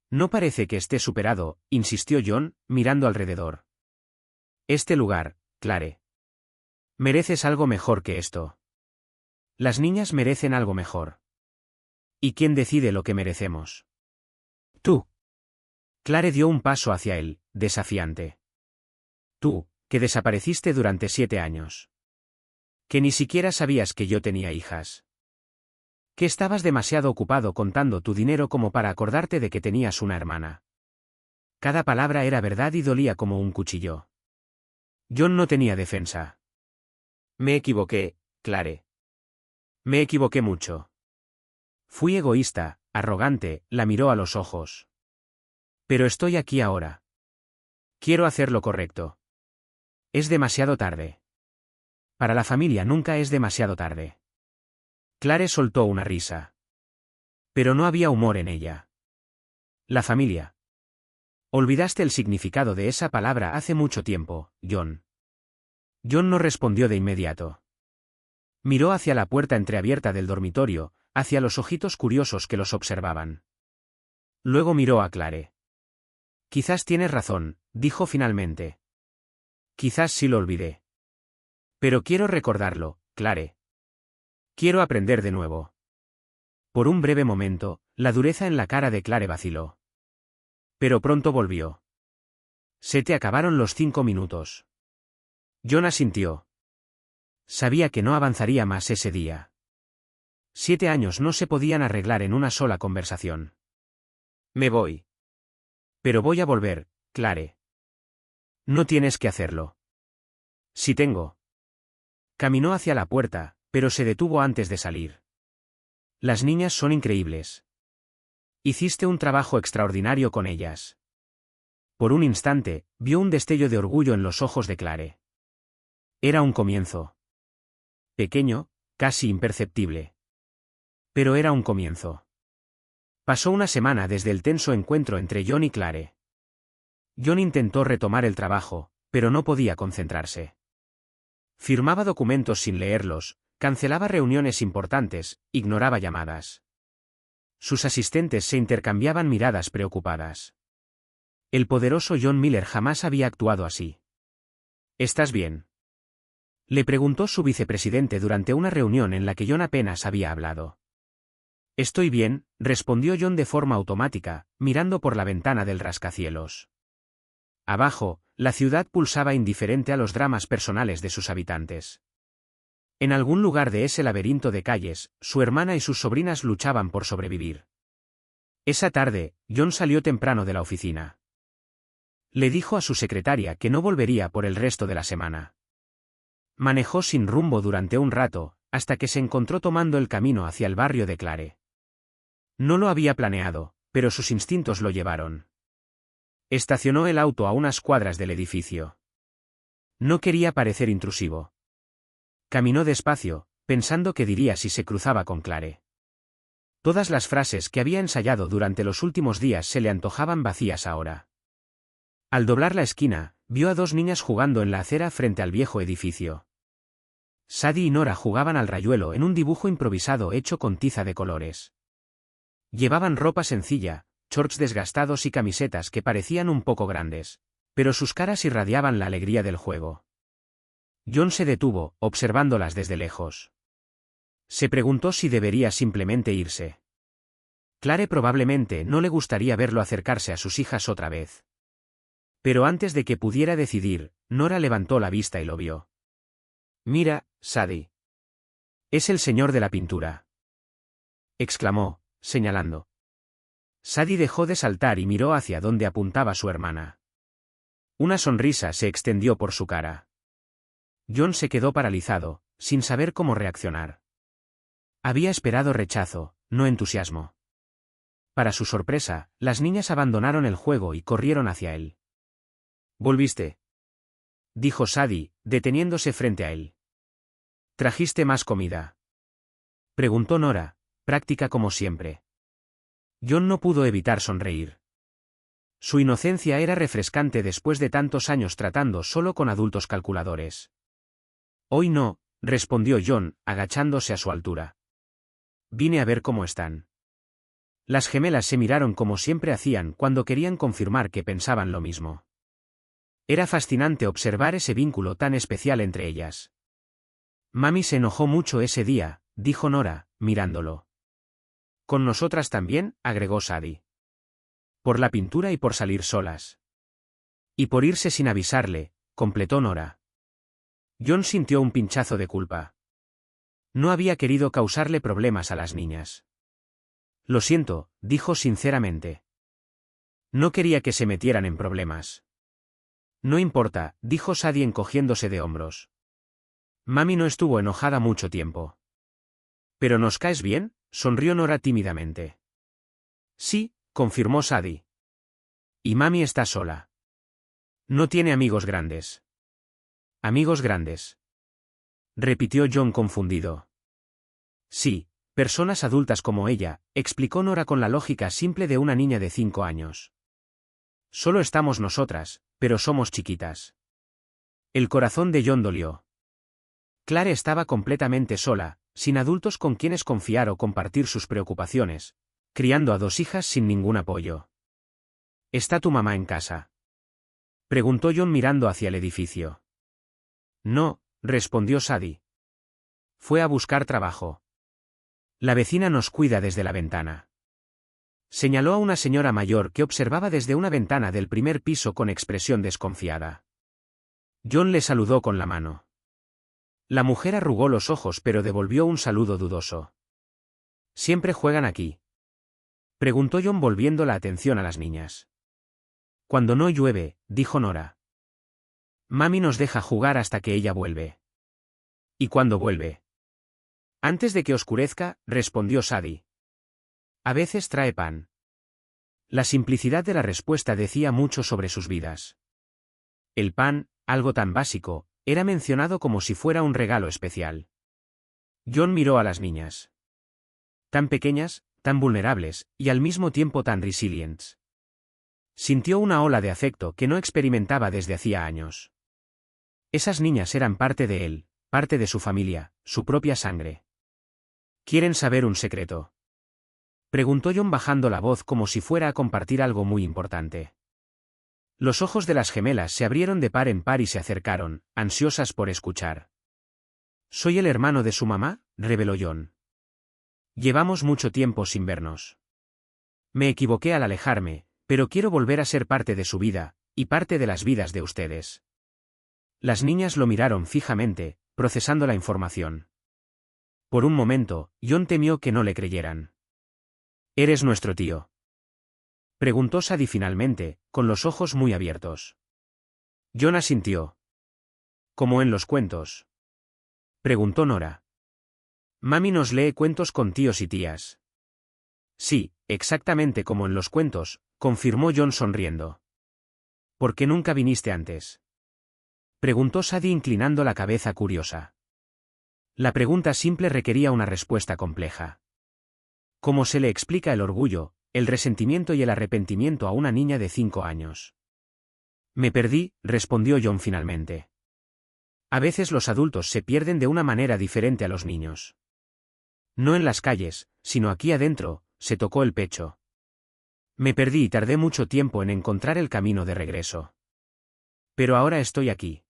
No parece que esté superado, insistió John, mirando alrededor. Este lugar, Clare. Mereces algo mejor que esto. Las niñas merecen algo mejor. ¿Y quién decide lo que merecemos? Tú. Clare dio un paso hacia él, desafiante. Tú, que desapareciste durante 7 años. Que ni siquiera sabías que yo tenía hijas. Que estabas demasiado ocupado contando tu dinero como para acordarte de que tenías una hermana. Cada palabra era verdad y dolía como un cuchillo. John no tenía defensa. Me equivoqué, Clare. Me equivoqué mucho. Fui egoísta, arrogante, la miró a los ojos. Pero estoy aquí ahora. Quiero hacer lo correcto. Es demasiado tarde. Para la familia nunca es demasiado tarde. Clare soltó una risa. Pero no había humor en ella. La familia. Olvidaste el significado de esa palabra hace mucho tiempo, John. John no respondió de inmediato. Miró hacia la puerta entreabierta del dormitorio, hacia los ojitos curiosos que los observaban. Luego miró a Clare. Quizás tienes razón, dijo finalmente. Quizás sí lo olvidé. Pero quiero recordarlo, Clare. Quiero aprender de nuevo. Por un breve momento, la dureza en la cara de Clare vaciló. Pero pronto volvió. Se te acabaron los 5 minutos. John asintió. Sabía que no avanzaría más ese día. 7 años no se podían arreglar en una sola conversación. Me voy. Pero voy a volver, Clare. No tienes que hacerlo. Sí tengo. Caminó hacia la puerta, pero se detuvo antes de salir. Las niñas son increíbles. Hiciste un trabajo extraordinario con ellas. Por un instante, vio un destello de orgullo en los ojos de Clare. Era un comienzo. Pequeño, casi imperceptible. Pero era un comienzo. Pasó una semana desde el tenso encuentro entre John y Clare. John intentó retomar el trabajo, pero no podía concentrarse. Firmaba documentos sin leerlos, cancelaba reuniones importantes, ignoraba llamadas. Sus asistentes se intercambiaban miradas preocupadas. El poderoso John Miller jamás había actuado así. ¿Estás bien?, le preguntó su vicepresidente durante una reunión en la que John apenas había hablado. Estoy bien, respondió John de forma automática, mirando por la ventana del rascacielos. Abajo, la ciudad pulsaba indiferente a los dramas personales de sus habitantes. En algún lugar de ese laberinto de calles, su hermana y sus sobrinas luchaban por sobrevivir. Esa tarde, John salió temprano de la oficina. Le dijo a su secretaria que no volvería por el resto de la semana. Manejó sin rumbo durante un rato, hasta que se encontró tomando el camino hacia el barrio de Clare. No lo había planeado, pero sus instintos lo llevaron. Estacionó el auto a unas cuadras del edificio. No quería parecer intrusivo. Caminó despacio, pensando qué diría si se cruzaba con Clare. Todas las frases que había ensayado durante los últimos días se le antojaban vacías ahora. Al doblar la esquina, vio a 2 niñas jugando en la acera frente al viejo edificio. Sadie y Nora jugaban al rayuelo en un dibujo improvisado hecho con tiza de colores. Llevaban ropa sencilla, shorts desgastados y camisetas que parecían un poco grandes, pero sus caras irradiaban la alegría del juego. John se detuvo, observándolas desde lejos. Se preguntó si debería simplemente irse. Clare probablemente no le gustaría verlo acercarse a sus hijas otra vez. Pero antes de que pudiera decidir, Nora levantó la vista y lo vio. «Mira, Sadie. Es el señor de la pintura», exclamó, señalando. Sadie dejó de saltar y miró hacia donde apuntaba su hermana. Una sonrisa se extendió por su cara. John se quedó paralizado, sin saber cómo reaccionar. Había esperado rechazo, no entusiasmo. Para su sorpresa, las niñas abandonaron el juego y corrieron hacia él. «¿Volviste?», dijo Sadie, deteniéndose frente a él. «¿Trajiste más comida?», preguntó Nora, práctica como siempre. John no pudo evitar sonreír. Su inocencia era refrescante después de tantos años tratando solo con adultos calculadores. «Hoy no», respondió John, agachándose a su altura. «Vine a ver cómo están». Las gemelas se miraron como siempre hacían cuando querían confirmar que pensaban lo mismo. Era fascinante observar ese vínculo tan especial entre ellas. «Mami se enojó mucho ese día», dijo Nora, mirándolo. «Con nosotras también», agregó Sadie. «Por la pintura y por salir solas». «Y por irse sin avisarle», completó Nora. John sintió un pinchazo de culpa. No había querido causarle problemas a las niñas. «Lo siento», dijo sinceramente. «No quería que se metieran en problemas». «No importa», dijo Sadie encogiéndose de hombros. «Mami no estuvo enojada mucho tiempo». «¿Pero nos caes bien?», sonrió Nora tímidamente. «Sí», confirmó Sadie. «Y mami está sola. No tiene amigos grandes». «¿Amigos grandes?», repitió John confundido. «Sí, personas adultas como ella», explicó Nora con la lógica simple de una niña de 5 años. «Solo estamos nosotras, pero somos chiquitas». El corazón de John dolió. Clare estaba completamente sola, sin adultos con quienes confiar o compartir sus preocupaciones, criando a 2 hijas sin ningún apoyo. «¿Está tu mamá en casa?», preguntó John mirando hacia el edificio. «No», respondió Sadie. «Fue a buscar trabajo. La vecina nos cuida desde la ventana». Señaló a una señora mayor que observaba desde una ventana del primer piso con expresión desconfiada. John le saludó con la mano. La mujer arrugó los ojos pero devolvió un saludo dudoso. «¿Siempre juegan aquí?», preguntó John volviendo la atención a las niñas. «Cuando no llueve», dijo Nora. «Mami nos deja jugar hasta que ella vuelve». «¿Y cuándo vuelve?». «Antes de que oscurezca», respondió Sadie. «A veces trae pan». La simplicidad de la respuesta decía mucho sobre sus vidas. El pan, algo tan básico, era mencionado como si fuera un regalo especial. John miró a las niñas. Tan pequeñas, tan vulnerables, y al mismo tiempo tan resilientes. Sintió una ola de afecto que no experimentaba desde hacía años. Esas niñas eran parte de él, parte de su familia, su propia sangre. «¿Quieren saber un secreto?», preguntó John bajando la voz como si fuera a compartir algo muy importante. Los ojos de las gemelas se abrieron de par en par y se acercaron, ansiosas por escuchar. «¿Soy el hermano de su mamá?», reveló John. «Llevamos mucho tiempo sin vernos. Me equivoqué al alejarme, pero quiero volver a ser parte de su vida, y parte de las vidas de ustedes». Las niñas lo miraron fijamente, procesando la información. Por un momento, John temió que no le creyeran. «¿Eres nuestro tío?», preguntó Sadie finalmente, con los ojos muy abiertos. John asintió. «¿Como en los cuentos?», preguntó Nora. «Mami nos lee cuentos con tíos y tías». «Sí, exactamente como en los cuentos», confirmó John sonriendo. «¿Por qué nunca viniste antes?», preguntó Sadie inclinando la cabeza curiosa. La pregunta simple requería una respuesta compleja. ¿Cómo se le explica el orgullo, el resentimiento y el arrepentimiento a una niña de 5 años? «Me perdí», respondió John finalmente. A veces los adultos se pierden de una manera diferente a los niños. No en las calles, sino aquí adentro, se tocó el pecho. «Me perdí y tardé mucho tiempo en encontrar el camino de regreso. Pero ahora estoy aquí».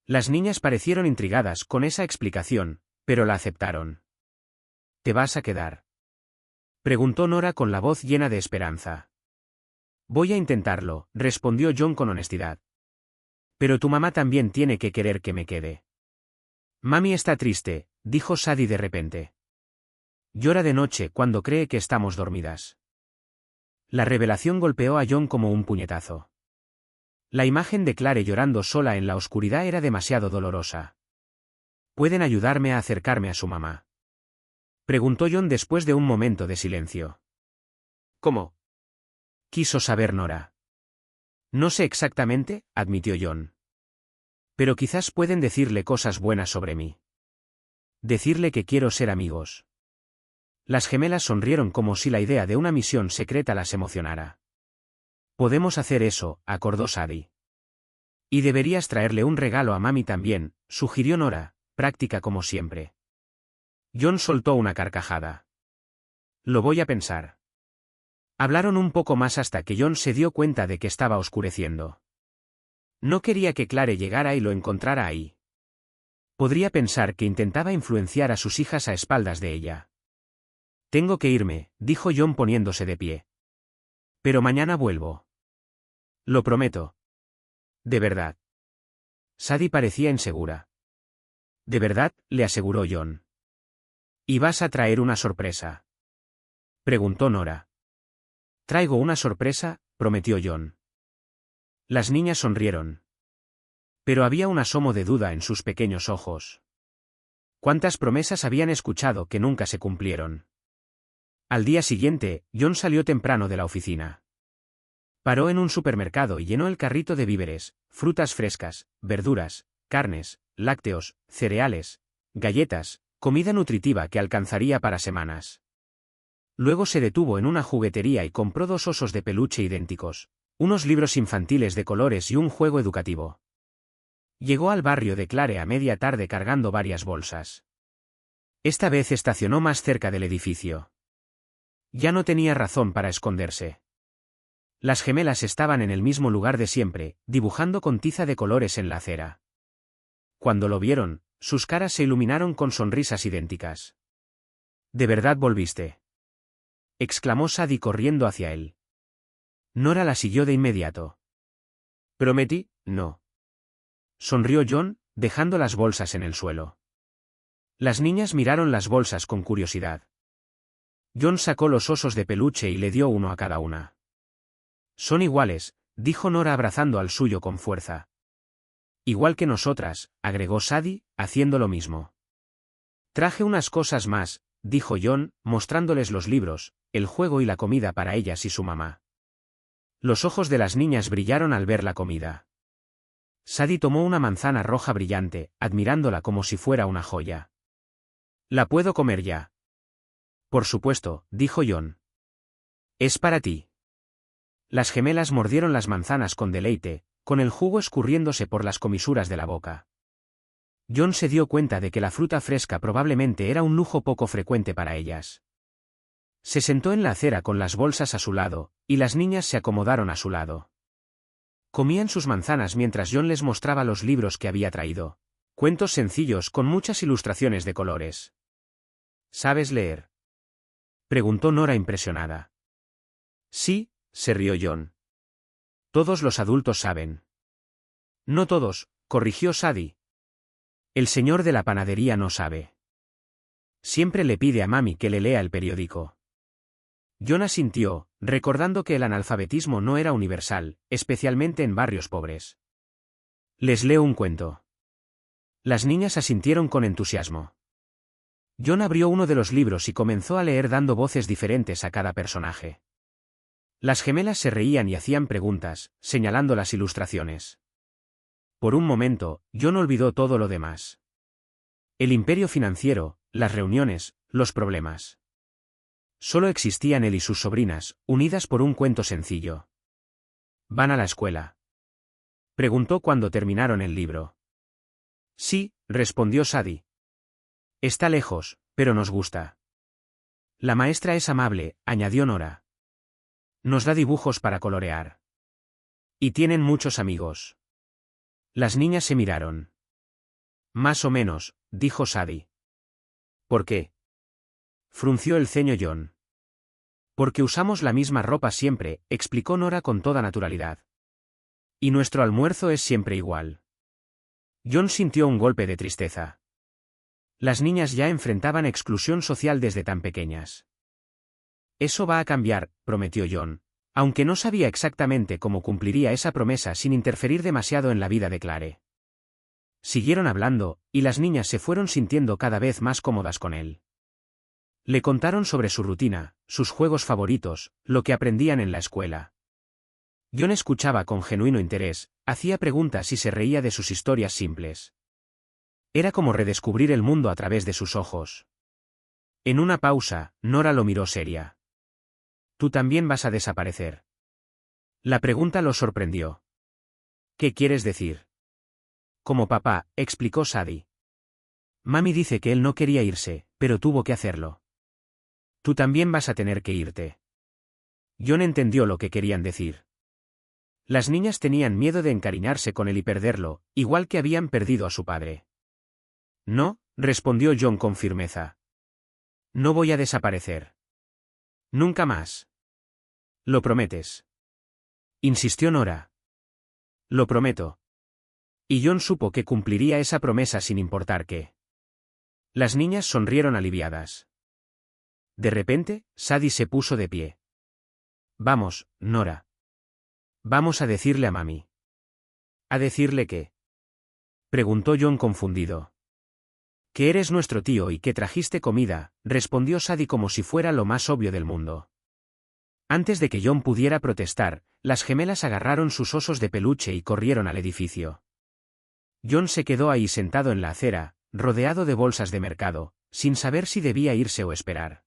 Las niñas parecieron intrigadas con esa explicación, pero la aceptaron. «¿Te vas a quedar?», Preguntó Nora con la voz llena de esperanza. Voy a intentarlo, respondió John con honestidad. Pero tu mamá también tiene que querer que me quede. Mami está triste, dijo Sadie de repente. Llora de noche cuando cree que estamos dormidas. La revelación golpeó a John como un puñetazo. La imagen de Clare llorando sola en la oscuridad era demasiado dolorosa. ¿Pueden ayudarme a acercarme a su mamá?, preguntó John después de un momento de silencio. ¿Cómo?, quiso saber Nora. No sé exactamente, admitió John. Pero quizás pueden decirle cosas buenas sobre mí. Decirle que quiero ser amigos. Las gemelas sonrieron como si la idea de una misión secreta las emocionara. Podemos hacer eso, acordó Sadie. Y deberías traerle un regalo a mami también, sugirió Nora, práctica como siempre. John soltó una carcajada. Lo voy a pensar. Hablaron un poco más hasta que John se dio cuenta de que estaba oscureciendo. No quería que Clare llegara y lo encontrara ahí. Podría pensar que intentaba influenciar a sus hijas a espaldas de ella. Tengo que irme, dijo John poniéndose de pie. Pero mañana vuelvo. Lo prometo. ¿De verdad? Sadie parecía insegura. ¿De verdad?, le aseguró John. ¿Y vas a traer una sorpresa?, preguntó Nora. Traigo una sorpresa, prometió John. Las niñas sonrieron. Pero había un asomo de duda en sus pequeños ojos. ¿Cuántas promesas habían escuchado que nunca se cumplieron? Al día siguiente, John salió temprano de la oficina. Paró en un supermercado y llenó el carrito de víveres, frutas frescas, verduras, carnes, lácteos, cereales, galletas, comida nutritiva que alcanzaría para semanas. Luego se detuvo en una juguetería y compró 2 osos de peluche idénticos, unos libros infantiles de colores y un juego educativo. Llegó al barrio de Clare a media tarde cargando varias bolsas. Esta vez estacionó más cerca del edificio. Ya no tenía razón para esconderse. Las gemelas estaban en el mismo lugar de siempre, dibujando con tiza de colores en la acera. Cuando lo vieron, sus caras se iluminaron con sonrisas idénticas. ¿De verdad volviste?, exclamó Sadie corriendo hacia él. Nora la siguió de inmediato. Prometí, no. Sonrió John, dejando las bolsas en el suelo. Las niñas miraron las bolsas con curiosidad. John sacó los osos de peluche y le dio uno a cada una. Son iguales, dijo Nora abrazando al suyo con fuerza. Igual que nosotras, agregó Sadie, haciendo lo mismo. Traje unas cosas más, dijo John, mostrándoles los libros, el juego y la comida para ellas y su mamá. Los ojos de las niñas brillaron al ver la comida. Sadie tomó una manzana roja brillante, admirándola como si fuera una joya. ¿La puedo comer ya? Por supuesto, dijo John. Es para ti. Las gemelas mordieron las manzanas con deleite, con el jugo escurriéndose por las comisuras de la boca. John se dio cuenta de que la fruta fresca probablemente era un lujo poco frecuente para ellas. Se sentó en la acera con las bolsas a su lado, y las niñas se acomodaron a su lado. Comían sus manzanas mientras John les mostraba los libros que había traído. Cuentos sencillos con muchas ilustraciones de colores. ¿Sabes leer?, preguntó Nora impresionada. Sí, se rió John. Todos los adultos saben. No todos, corrigió Sadie. El señor de la panadería no sabe. Siempre le pide a mami que le lea el periódico. John asintió, recordando que el analfabetismo no era universal, especialmente en barrios pobres. Les leo un cuento. Las niñas asintieron con entusiasmo. John abrió uno de los libros y comenzó a leer dando voces diferentes a cada personaje. Las gemelas se reían y hacían preguntas, señalando las ilustraciones. Por un momento, John olvidó todo lo demás. El imperio financiero, las reuniones, los problemas. Solo existían él y sus sobrinas, unidas por un cuento sencillo. ¿Van a la escuela?, preguntó cuando terminaron el libro. Sí, respondió Sadie. Está lejos, pero nos gusta. La maestra es amable, añadió Nora. Nos da dibujos para colorear. Y tienen muchos amigos. Las niñas se miraron. Más o menos, dijo Sadie. ¿Por qué?, frunció el ceño John. Porque usamos la misma ropa siempre, explicó Nora con toda naturalidad. Y nuestro almuerzo es siempre igual. John sintió un golpe de tristeza. Las niñas ya enfrentaban exclusión social desde tan pequeñas. Eso va a cambiar, prometió John, aunque no sabía exactamente cómo cumpliría esa promesa sin interferir demasiado en la vida de Clare. Siguieron hablando, y las niñas se fueron sintiendo cada vez más cómodas con él. Le contaron sobre su rutina, sus juegos favoritos, lo que aprendían en la escuela. John escuchaba con genuino interés, hacía preguntas y se reía de sus historias simples. Era como redescubrir el mundo a través de sus ojos. En una pausa, Nora lo miró seria. ¿Tú también vas a desaparecer? La pregunta lo sorprendió. ¿Qué quieres decir? Como papá, explicó Sadie. Mami dice que él no quería irse, pero tuvo que hacerlo. Tú también vas a tener que irte. John entendió lo que querían decir. Las niñas tenían miedo de encariñarse con él y perderlo, igual que habían perdido a su padre. No, respondió John con firmeza. No voy a desaparecer. Nunca más. ¿Lo prometes? Insistió Nora. Lo prometo. Y John supo que cumpliría esa promesa sin importar qué. Las niñas sonrieron aliviadas. De repente, Sadie se puso de pie. Vamos, Nora. Vamos a decirle a mami. ¿A decirle qué? Preguntó John confundido. Que eres nuestro tío y que trajiste comida, respondió Sadie como si fuera lo más obvio del mundo. Antes de que John pudiera protestar, las gemelas agarraron sus osos de peluche y corrieron al edificio. John se quedó ahí sentado en la acera, rodeado de bolsas de mercado, sin saber si debía irse o esperar.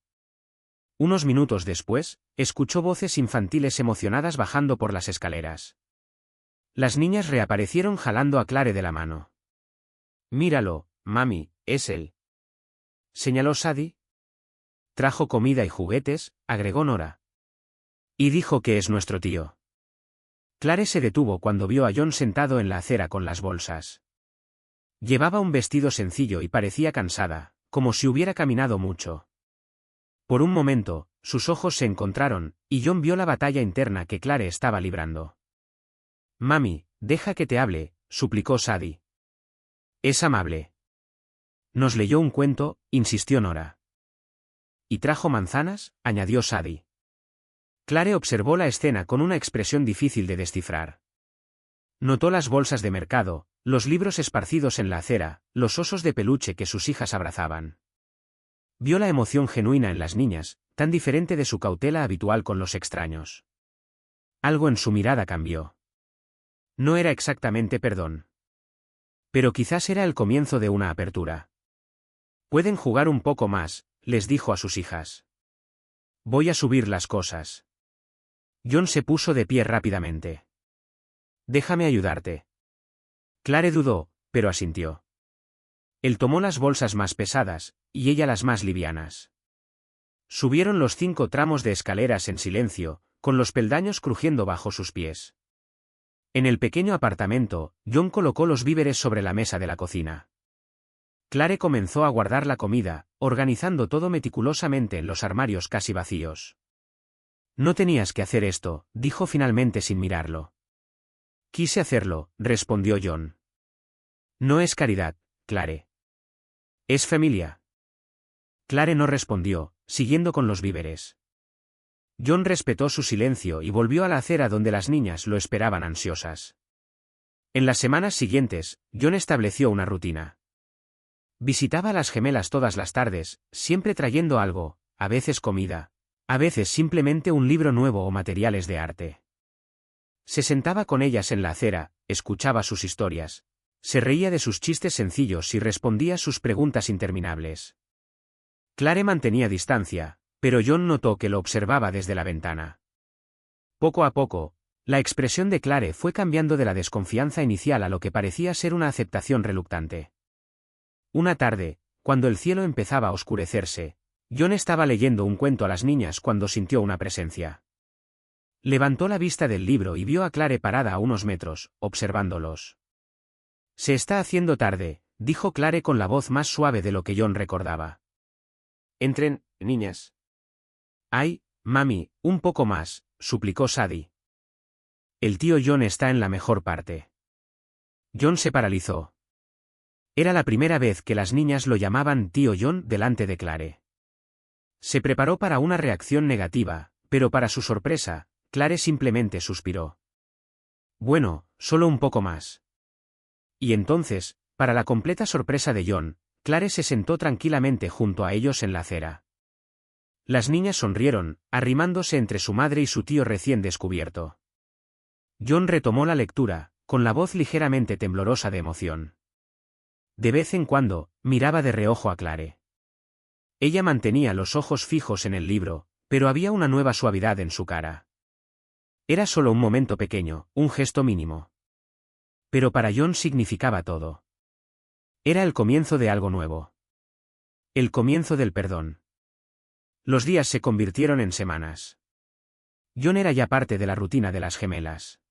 Unos minutos después, escuchó voces infantiles emocionadas bajando por las escaleras. Las niñas reaparecieron jalando a Clare de la mano. Míralo, mami, es él. Señaló Sadie. Trajo comida y juguetes, agregó Nora. Y dijo que es nuestro tío. Clare se detuvo cuando vio a John sentado en la acera con las bolsas. Llevaba un vestido sencillo y parecía cansada, como si hubiera caminado mucho. Por un momento, sus ojos se encontraron, y John vio la batalla interna que Clare estaba librando. Mami, deja que te hable, suplicó Sadie. Es amable. Nos leyó un cuento, insistió Nora. ¿Y trajo manzanas?, añadió Sadie. Clare observó la escena con una expresión difícil de descifrar. Notó las bolsas de mercado, los libros esparcidos en la acera, los osos de peluche que sus hijas abrazaban. Vio la emoción genuina en las niñas, tan diferente de su cautela habitual con los extraños. Algo en su mirada cambió. No era exactamente perdón. Pero quizás era el comienzo de una apertura. Pueden jugar un poco más, les dijo a sus hijas. Voy a subir las cosas. John se puso de pie rápidamente. Déjame ayudarte. Clare dudó, pero asintió. Él tomó las bolsas más pesadas, y ella las más livianas. Subieron los 5 tramos de escaleras en silencio, con los peldaños crujiendo bajo sus pies. En el pequeño apartamento, John colocó los víveres sobre la mesa de la cocina. Clare comenzó a guardar la comida, organizando todo meticulosamente en los armarios casi vacíos. No tenías que hacer esto, dijo finalmente sin mirarlo. Quise hacerlo, respondió John. No es caridad, Clare. Es familia. Clare no respondió, siguiendo con los víveres. John respetó su silencio y volvió a la acera donde las niñas lo esperaban ansiosas. En las semanas siguientes, John estableció una rutina. Visitaba a las gemelas todas las tardes, siempre trayendo algo, a veces comida, a veces simplemente un libro nuevo o materiales de arte. Se sentaba con ellas en la acera, escuchaba sus historias, se reía de sus chistes sencillos y respondía sus preguntas interminables. Clare mantenía distancia, pero John notó que lo observaba desde la ventana. Poco a poco, la expresión de Clare fue cambiando de la desconfianza inicial a lo que parecía ser una aceptación reluctante. Una tarde, cuando el cielo empezaba a oscurecerse, John estaba leyendo un cuento a las niñas cuando sintió una presencia. Levantó la vista del libro y vio a Clare parada a unos metros, observándolos. Se está haciendo tarde, dijo Clare con la voz más suave de lo que John recordaba. Entren, niñas. Ay, Mami, un poco más, suplicó Sadie. El tío John está en la mejor parte. John se paralizó. Era la primera vez que las niñas lo llamaban tío John delante de Clare. Se preparó para una reacción negativa, pero para su sorpresa, Clare simplemente suspiró. Bueno, solo un poco más. Y entonces, para la completa sorpresa de John, Clare se sentó tranquilamente junto a ellos en la acera. Las niñas sonrieron, arrimándose entre su madre y su tío recién descubierto. John retomó la lectura, con la voz ligeramente temblorosa de emoción. De vez en cuando, miraba de reojo a Clare. Ella mantenía los ojos fijos en el libro, pero había una nueva suavidad en su cara. Era solo un momento pequeño, un gesto mínimo. Pero para John significaba todo. Era el comienzo de algo nuevo. El comienzo del perdón. Los días se convirtieron en semanas. John era ya parte de la rutina de las gemelas.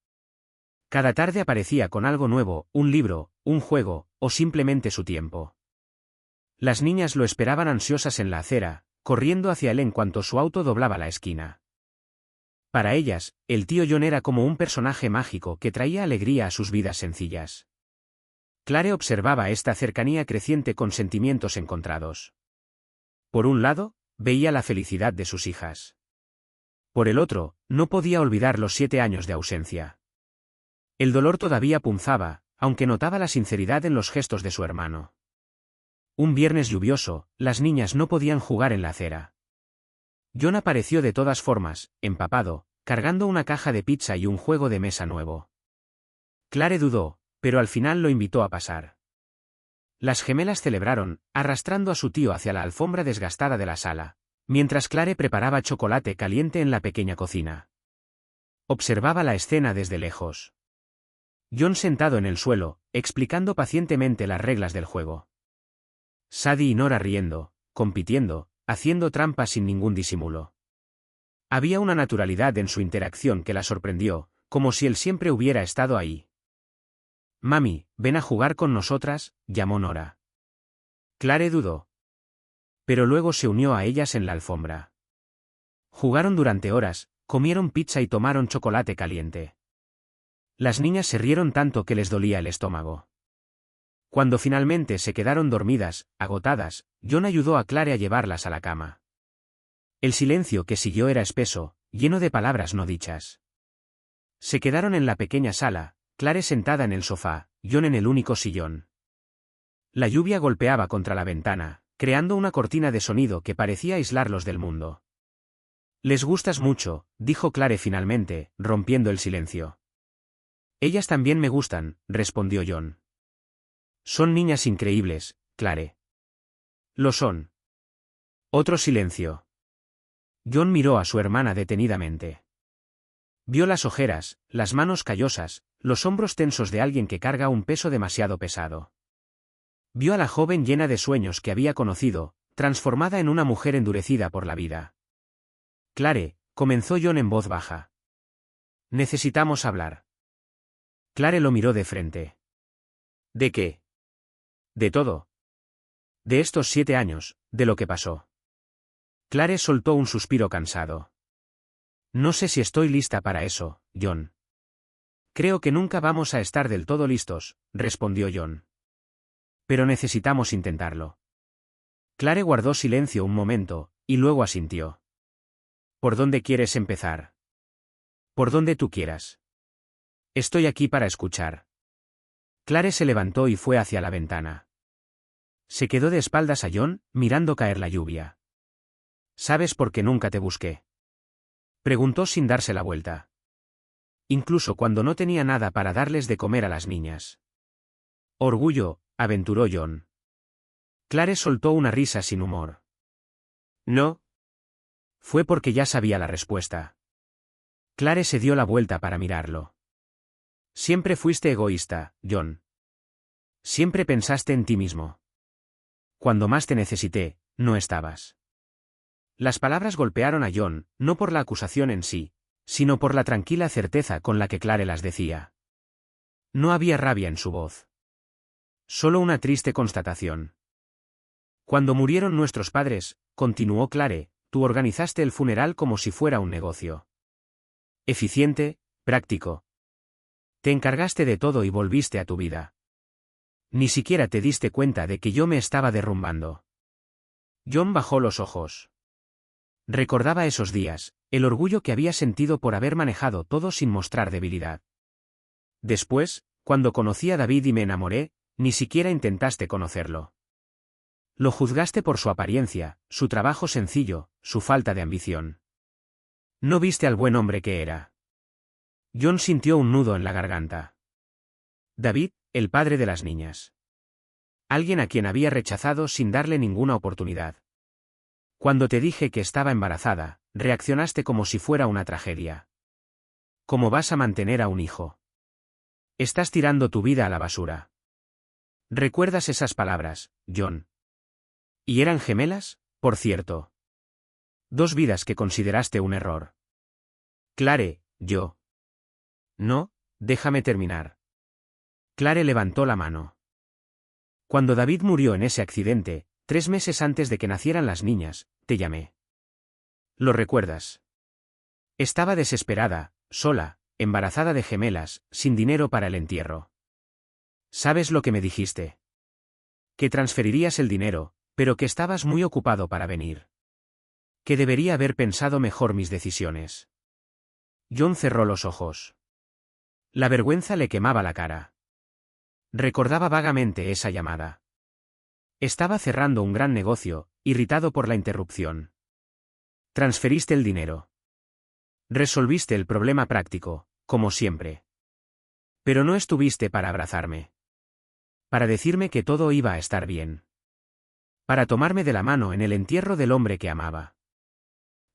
Cada tarde aparecía con algo nuevo, un libro, un juego, o simplemente su tiempo. Las niñas lo esperaban ansiosas en la acera, corriendo hacia él en cuanto su auto doblaba la esquina. Para ellas, el tío John era como un personaje mágico que traía alegría a sus vidas sencillas. Clare observaba esta cercanía creciente con sentimientos encontrados. Por un lado, veía la felicidad de sus hijas. Por el otro, no podía olvidar los 7 años de ausencia. El dolor todavía punzaba, aunque notaba la sinceridad en los gestos de su hermano. Un viernes lluvioso, las niñas no podían jugar en la acera. John apareció de todas formas, empapado, cargando una caja de pizza y un juego de mesa nuevo. Clare dudó, pero al final lo invitó a pasar. Las gemelas celebraron, arrastrando a su tío hacia la alfombra desgastada de la sala, mientras Clare preparaba chocolate caliente en la pequeña cocina. Observaba la escena desde lejos. John sentado en el suelo, explicando pacientemente las reglas del juego. Sadie y Nora riendo, compitiendo, haciendo trampas sin ningún disimulo. Había una naturalidad en su interacción que la sorprendió, como si él siempre hubiera estado ahí. Mami, ven a jugar con nosotras, llamó Nora. Clare dudó. Pero luego se unió a ellas en la alfombra. Jugaron durante horas, comieron pizza y tomaron chocolate caliente. Las niñas se rieron tanto que les dolía el estómago. Cuando finalmente se quedaron dormidas, agotadas, John ayudó a Clare a llevarlas a la cama. El silencio que siguió era espeso, lleno de palabras no dichas. Se quedaron en la pequeña sala, Clare sentada en el sofá, John en el único sillón. La lluvia golpeaba contra la ventana, creando una cortina de sonido que parecía aislarlos del mundo. Les gustas mucho, dijo Clare finalmente, rompiendo el silencio. Ellas también me gustan, respondió John. Son niñas increíbles, Clare. Lo son. Otro silencio. John miró a su hermana detenidamente. Vio las ojeras, las manos callosas, los hombros tensos de alguien que carga un peso demasiado pesado. Vio a la joven llena de sueños que había conocido, transformada en una mujer endurecida por la vida. Clare, comenzó John en voz baja. Necesitamos hablar. Clare lo miró de frente. ¿De qué? De todo. De estos 7 años, de lo que pasó. Clare soltó un suspiro cansado. No sé si estoy lista para eso, John. Creo que nunca vamos a estar del todo listos, respondió John. Pero necesitamos intentarlo. Clare guardó silencio un momento, y luego asintió. ¿Por dónde quieres empezar? Por donde tú quieras. Estoy aquí para escuchar. Clare se levantó y fue hacia la ventana. Se quedó de espaldas a John, mirando caer la lluvia. ¿Sabes por qué nunca te busqué? Preguntó sin darse la vuelta. Incluso cuando no tenía nada para darles de comer a las niñas. Orgullo, aventuró John. Clare soltó una risa sin humor. No. Fue porque ya sabía la respuesta. Clare se dio la vuelta para mirarlo. Siempre fuiste egoísta, John. Siempre pensaste en ti mismo. Cuando más te necesité, no estabas. Las palabras golpearon a John, no por la acusación en sí, sino por la tranquila certeza con la que Clare las decía. No había rabia en su voz. Solo una triste constatación. Cuando murieron nuestros padres, continuó Clare, tú organizaste el funeral como si fuera un negocio. Eficiente, práctico. Te encargaste de todo y volviste a tu vida. Ni siquiera te diste cuenta de que yo me estaba derrumbando. John bajó los ojos. Recordaba esos días, el orgullo que había sentido por haber manejado todo sin mostrar debilidad. Después, cuando conocí a David y me enamoré, ni siquiera intentaste conocerlo. Lo juzgaste por su apariencia, su trabajo sencillo, su falta de ambición. No viste al buen hombre que era. John sintió un nudo en la garganta. David, el padre de las niñas. Alguien a quien había rechazado sin darle ninguna oportunidad. Cuando te dije que estaba embarazada, reaccionaste como si fuera una tragedia. ¿Cómo vas a mantener a un hijo? Estás tirando tu vida a la basura. ¿Recuerdas esas palabras, John? ¿Y eran gemelas, por cierto? 2 vidas que consideraste un error. Clare, yo. No, déjame terminar. Clare levantó la mano. Cuando David murió en ese accidente, 3 meses antes de que nacieran las niñas, te llamé. ¿Lo recuerdas? Estaba desesperada, sola, embarazada de gemelas, sin dinero para el entierro. ¿Sabes lo que me dijiste? Que transferirías el dinero, pero que estabas muy ocupado para venir. Que debería haber pensado mejor mis decisiones. John cerró los ojos. La vergüenza le quemaba la cara. Recordaba vagamente esa llamada. Estaba cerrando un gran negocio, irritado por la interrupción. Transferiste el dinero. Resolviste el problema práctico, como siempre. Pero no estuviste para abrazarme. Para decirme que todo iba a estar bien. Para tomarme de la mano en el entierro del hombre que amaba.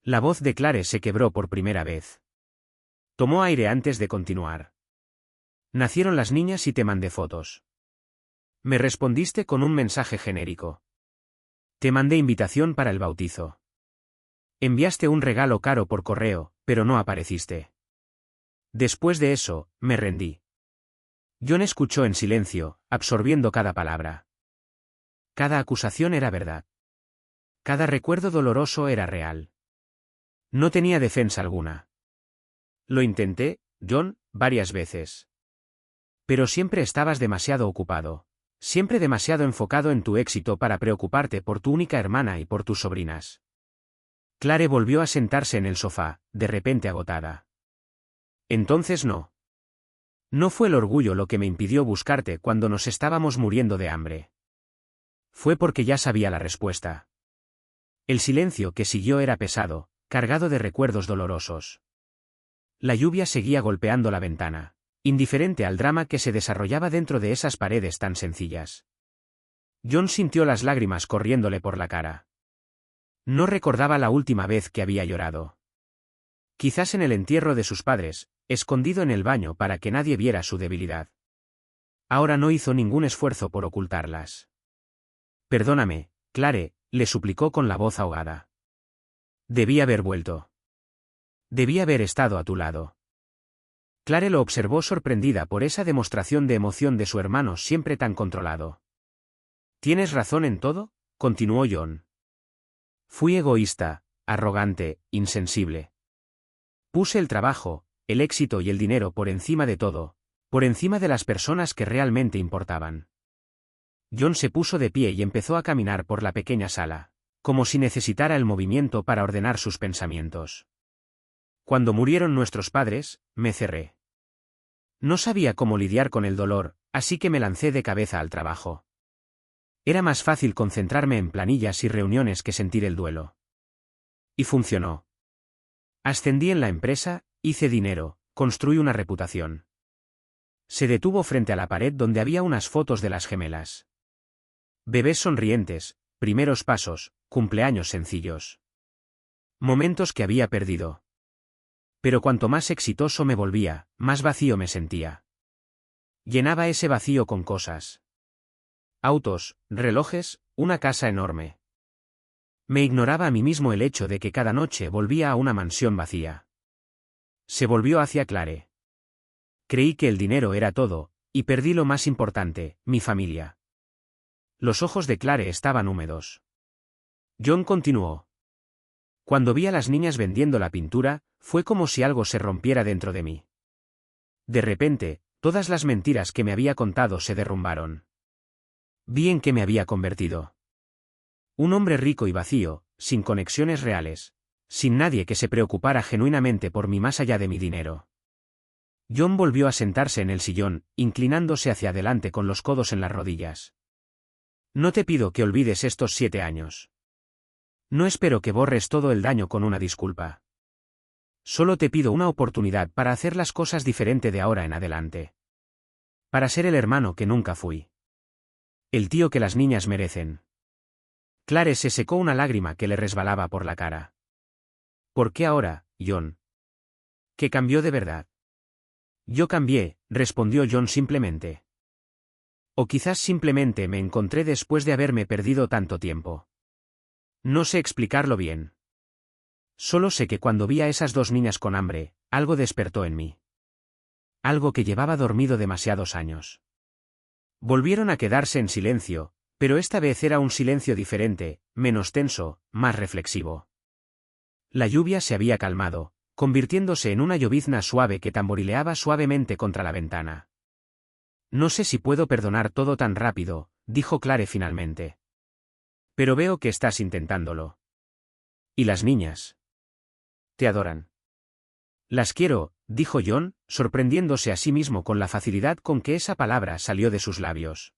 La voz de Clare se quebró por primera vez. Tomó aire antes de continuar. Nacieron las niñas y te mandé fotos. Me respondiste con un mensaje genérico. Te mandé invitación para el bautizo. Enviaste un regalo caro por correo, pero no apareciste. Después de eso, me rendí. John escuchó en silencio, absorbiendo cada palabra. Cada acusación era verdad. Cada recuerdo doloroso era real. No tenía defensa alguna. Lo intenté, John, varias veces. Pero siempre estabas demasiado ocupado. Siempre demasiado enfocado en tu éxito para preocuparte por tu única hermana y por tus sobrinas. Clare volvió a sentarse en el sofá, de repente agotada. Entonces no. No fue el orgullo lo que me impidió buscarte cuando nos estábamos muriendo de hambre. Fue porque ya sabía la respuesta. El silencio que siguió era pesado, cargado de recuerdos dolorosos. La lluvia seguía golpeando la ventana, indiferente al drama que se desarrollaba dentro de esas paredes tan sencillas. John sintió las lágrimas corriéndole por la cara. No recordaba la última vez que había llorado. Quizás en el entierro de sus padres, escondido en el baño para que nadie viera su debilidad. Ahora no hizo ningún esfuerzo por ocultarlas. Perdóname, Clare, le suplicó con la voz ahogada. Debí haber vuelto. Debí haber estado a tu lado. Clare lo observó sorprendida por esa demostración de emoción de su hermano siempre tan controlado. ¿Tienes razón en todo?, continuó John. Fui egoísta, arrogante, insensible. Puse el trabajo, el éxito y el dinero por encima de todo, por encima de las personas que realmente importaban. John se puso de pie y empezó a caminar por la pequeña sala, como si necesitara el movimiento para ordenar sus pensamientos. Cuando murieron nuestros padres, me cerré. No sabía cómo lidiar con el dolor, así que me lancé de cabeza al trabajo. Era más fácil concentrarme en planillas y reuniones que sentir el duelo. Y funcionó. Ascendí en la empresa, hice dinero, construí una reputación. Se detuvo frente a la pared donde había unas fotos de las gemelas. Bebés sonrientes, primeros pasos, cumpleaños sencillos. Momentos que había perdido. Pero cuanto más exitoso me volvía, más vacío me sentía. Llenaba ese vacío con cosas. Autos, relojes, una casa enorme. Me ignoraba a mí mismo el hecho de que cada noche volvía a una mansión vacía. Se volvió hacia Clare. Creí que el dinero era todo, y perdí lo más importante, mi familia. Los ojos de Clare estaban húmedos. John continuó. Cuando vi a las niñas vendiendo la pintura, fue como si algo se rompiera dentro de mí. De repente, todas las mentiras que me había contado se derrumbaron. Vi en qué me había convertido. Un hombre rico y vacío, sin conexiones reales, sin nadie que se preocupara genuinamente por mí más allá de mi dinero. John volvió a sentarse en el sillón, inclinándose hacia adelante con los codos en las rodillas. No te pido que olvides estos 7 años. No espero que borres todo el daño con una disculpa. Solo te pido una oportunidad para hacer las cosas diferente de ahora en adelante. Para ser el hermano que nunca fui. El tío que las niñas merecen. Clare se secó una lágrima que le resbalaba por la cara. ¿Por qué ahora, John? ¿Qué cambió de verdad? Yo cambié, respondió John simplemente. O quizás simplemente me encontré después de haberme perdido tanto tiempo. No sé explicarlo bien. Solo sé que cuando vi a esas 2 niñas con hambre, algo despertó en mí. Algo que llevaba dormido demasiados años. Volvieron a quedarse en silencio, pero esta vez era un silencio diferente, menos tenso, más reflexivo. La lluvia se había calmado, convirtiéndose en una llovizna suave que tamborileaba suavemente contra la ventana. No sé si puedo perdonar todo tan rápido, dijo Clare finalmente. Pero veo que estás intentándolo. ¿Y las niñas? Te adoran. Las quiero, dijo John, sorprendiéndose a sí mismo con la facilidad con que esa palabra salió de sus labios.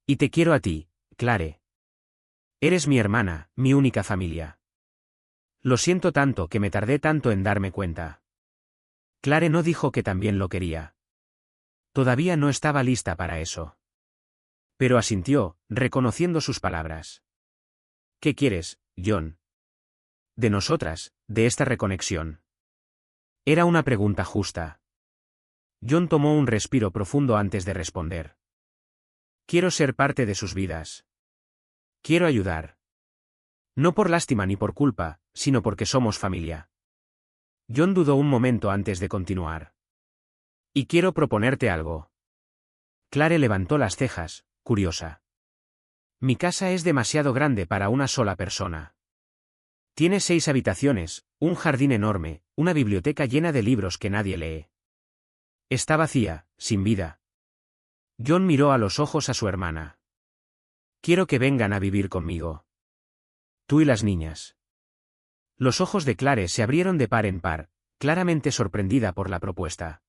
Y te quiero a ti, Clare. Eres mi hermana, mi única familia. Lo siento tanto que me tardé tanto en darme cuenta. Clare no dijo que también lo quería. Todavía no estaba lista para eso. Pero asintió, reconociendo sus palabras. ¿Qué quieres, John? De nosotras, de esta reconexión. Era una pregunta justa. John tomó un respiro profundo antes de responder. Quiero ser parte de sus vidas. Quiero ayudar. No por lástima ni por culpa, sino porque somos familia. John dudó un momento antes de continuar. Y quiero proponerte algo. Clare levantó las cejas, curiosa. Mi casa es demasiado grande para una sola persona. Tiene 6 habitaciones, un jardín enorme, una biblioteca llena de libros que nadie lee. Está vacía, sin vida. John miró a los ojos a su hermana. Quiero que vengan a vivir conmigo. Tú y las niñas. Los ojos de Clare se abrieron de par en par, claramente sorprendida por la propuesta.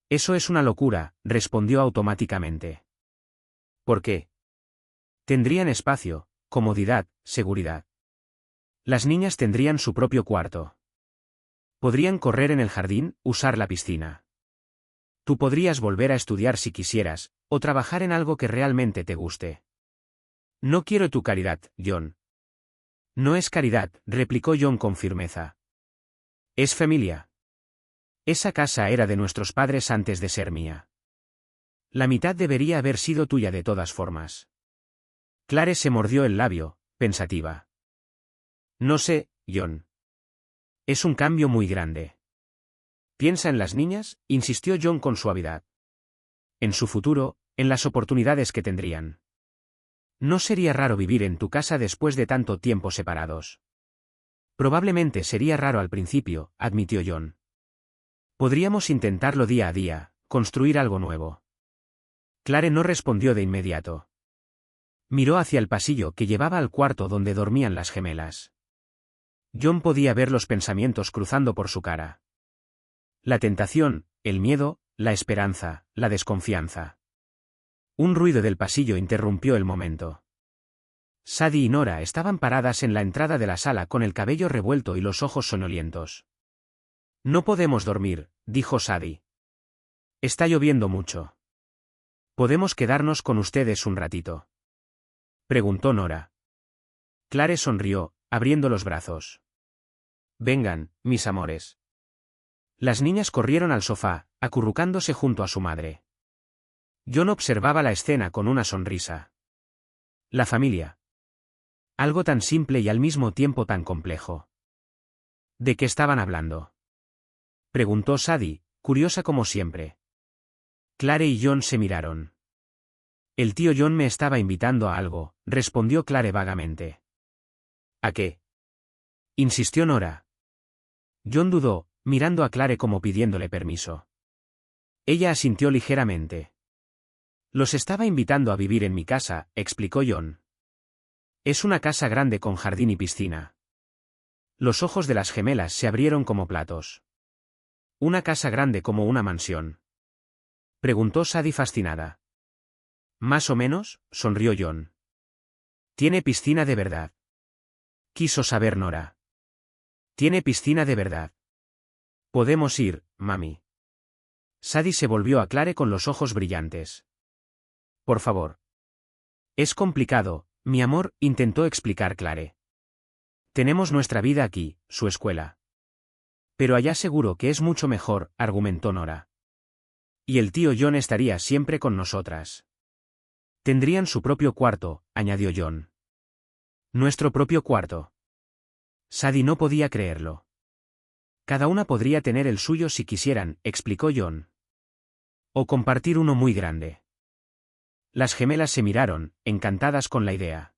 Eso es una locura, respondió automáticamente. ¿Por qué? Tendrían espacio, comodidad, seguridad. Las niñas tendrían su propio cuarto. Podrían correr en el jardín, usar la piscina. Tú podrías volver a estudiar si quisieras, o trabajar en algo que realmente te guste. No quiero tu caridad, John. No es caridad, replicó John con firmeza. Es familia. Esa casa era de nuestros padres antes de ser mía. La mitad debería haber sido tuya de todas formas. Clare se mordió el labio, pensativa. No sé, John. Es un cambio muy grande. Piensa en las niñas, insistió John con suavidad. En su futuro, en las oportunidades que tendrían. No sería raro vivir en tu casa después de tanto tiempo separados. Probablemente sería raro al principio, admitió John. Podríamos intentarlo día a día, construir algo nuevo. Clare no respondió de inmediato. Miró hacia el pasillo que llevaba al cuarto donde dormían las gemelas. John podía ver los pensamientos cruzando por su cara. La tentación, el miedo, la esperanza, la desconfianza. Un ruido del pasillo interrumpió el momento. Sadie y Nora estaban paradas en la entrada de la sala con el cabello revuelto y los ojos soñolientos. No podemos dormir, dijo Sadie. Está lloviendo mucho. ¿Podemos quedarnos con ustedes un ratito?, preguntó Nora. Clare sonrió, abriendo los brazos. Vengan, mis amores. Las niñas corrieron al sofá, acurrucándose junto a su madre. John observaba la escena con una sonrisa. La familia. Algo tan simple y al mismo tiempo tan complejo. ¿De qué estaban hablando?, preguntó Sadie, curiosa como siempre. Clare y John se miraron. El tío John me estaba invitando a algo, respondió Clare vagamente. ¿A qué? insistió Nora. John dudó, mirando a Clare como pidiéndole permiso. Ella asintió ligeramente. Los estaba invitando a vivir en mi casa, explicó John. Es una casa grande con jardín y piscina. Los ojos de las gemelas se abrieron como platos. ¿Una casa grande como una mansión?, preguntó Sadie fascinada. Más o menos, sonrió John. ¿Tiene piscina de verdad?, quiso saber Nora. Tiene piscina de verdad. Podemos ir, mami. Sadie se volvió a Clare con los ojos brillantes. Por favor. Es complicado, mi amor, intentó explicar Clare. Tenemos nuestra vida aquí, su escuela. Pero allá seguro que es mucho mejor, argumentó Nora. Y el tío John estaría siempre con nosotras. Tendrían su propio cuarto, añadió John. ¿Nuestro propio cuarto? Sadie no podía creerlo. Cada una podría tener el suyo si quisieran, explicó John. O compartir uno muy grande. Las gemelas se miraron, encantadas con la idea.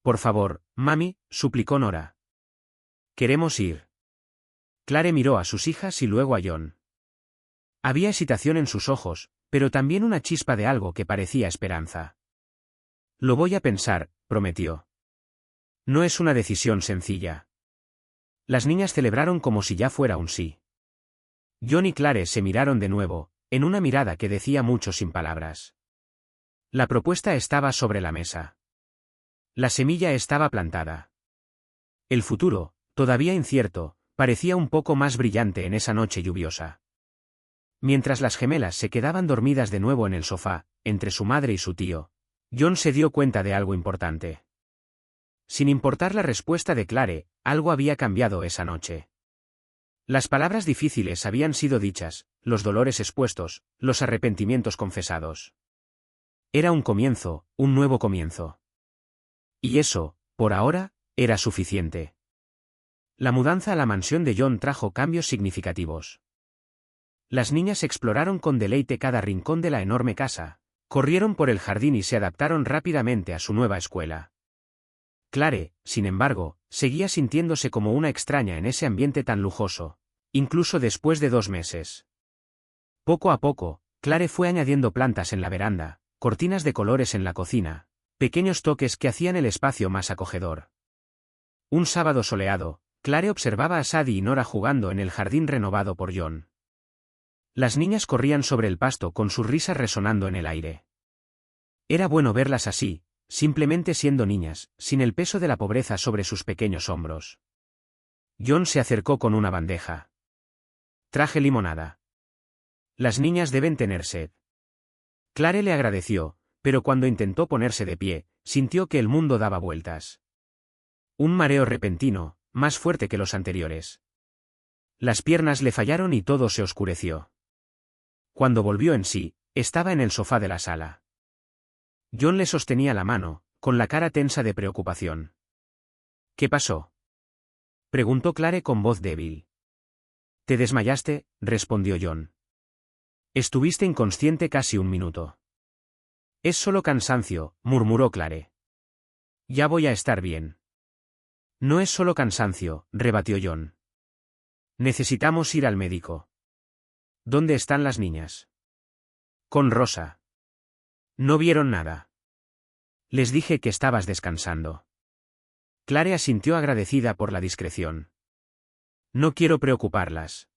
Por favor, mami, suplicó Nora. Queremos ir. Clare miró a sus hijas y luego a John. Había excitación en sus ojos, pero también una chispa de algo que parecía esperanza. Lo voy a pensar, prometió. No es una decisión sencilla. Las niñas celebraron como si ya fuera un sí. John y Clare se miraron de nuevo, en una mirada que decía mucho sin palabras. La propuesta estaba sobre la mesa. La semilla estaba plantada. El futuro, todavía incierto, parecía un poco más brillante en esa noche lluviosa. Mientras las gemelas se quedaban dormidas de nuevo en el sofá, entre su madre y su tío, John se dio cuenta de algo importante. Sin importar la respuesta de Clare, algo había cambiado esa noche. Las palabras difíciles habían sido dichas, los dolores expuestos, los arrepentimientos confesados. Era un comienzo, un nuevo comienzo. Y eso, por ahora, era suficiente. La mudanza a la mansión de John trajo cambios significativos. Las niñas exploraron con deleite cada rincón de la enorme casa, corrieron por el jardín y se adaptaron rápidamente a su nueva escuela. Clare, sin embargo, seguía sintiéndose como una extraña en ese ambiente tan lujoso, incluso después de 2 meses. Poco a poco, Clare fue añadiendo plantas en la veranda, cortinas de colores en la cocina, pequeños toques que hacían el espacio más acogedor. Un sábado soleado, Clare observaba a Sadie y Nora jugando en el jardín renovado por John. Las niñas corrían sobre el pasto con sus risas resonando en el aire. Era bueno verlas así, simplemente siendo niñas, sin el peso de la pobreza sobre sus pequeños hombros. John se acercó con una bandeja. Traje limonada. Las niñas deben tener sed. Clare le agradeció, pero cuando intentó ponerse de pie, sintió que el mundo daba vueltas. Un mareo repentino, más fuerte que los anteriores. Las piernas le fallaron y todo se oscureció. Cuando volvió en sí, estaba en el sofá de la sala. John le sostenía la mano, con la cara tensa de preocupación. ¿Qué pasó?, preguntó Clare con voz débil. ¿Te desmayaste?, respondió John. Estuviste inconsciente casi 1 minuto. Es solo cansancio, murmuró Clare. Ya voy a estar bien. No es solo cansancio, rebatió John. Necesitamos ir al médico. ¿Dónde están las niñas? Con Rosa. No vieron nada. Les dije que estabas descansando. Clare asintió agradecida por la discreción. No quiero preocuparlas.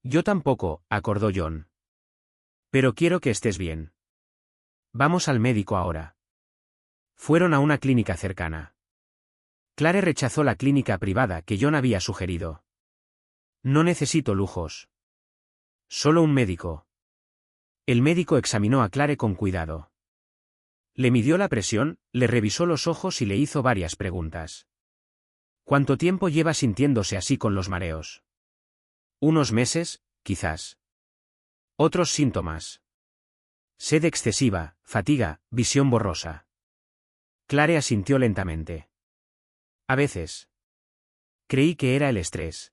Yo tampoco, acordó John. Pero quiero que estés bien. Vamos al médico ahora. Fueron a una clínica cercana. Clare rechazó la clínica privada que John había sugerido. No necesito lujos. Solo un médico. El médico examinó a Clare con cuidado. Le midió la presión, le revisó los ojos y le hizo varias preguntas. ¿Cuánto tiempo lleva sintiéndose así con los mareos? Unos meses, quizás. Otros síntomas. Sed excesiva, fatiga, visión borrosa. Clare asintió lentamente. A veces. Creí que era el estrés.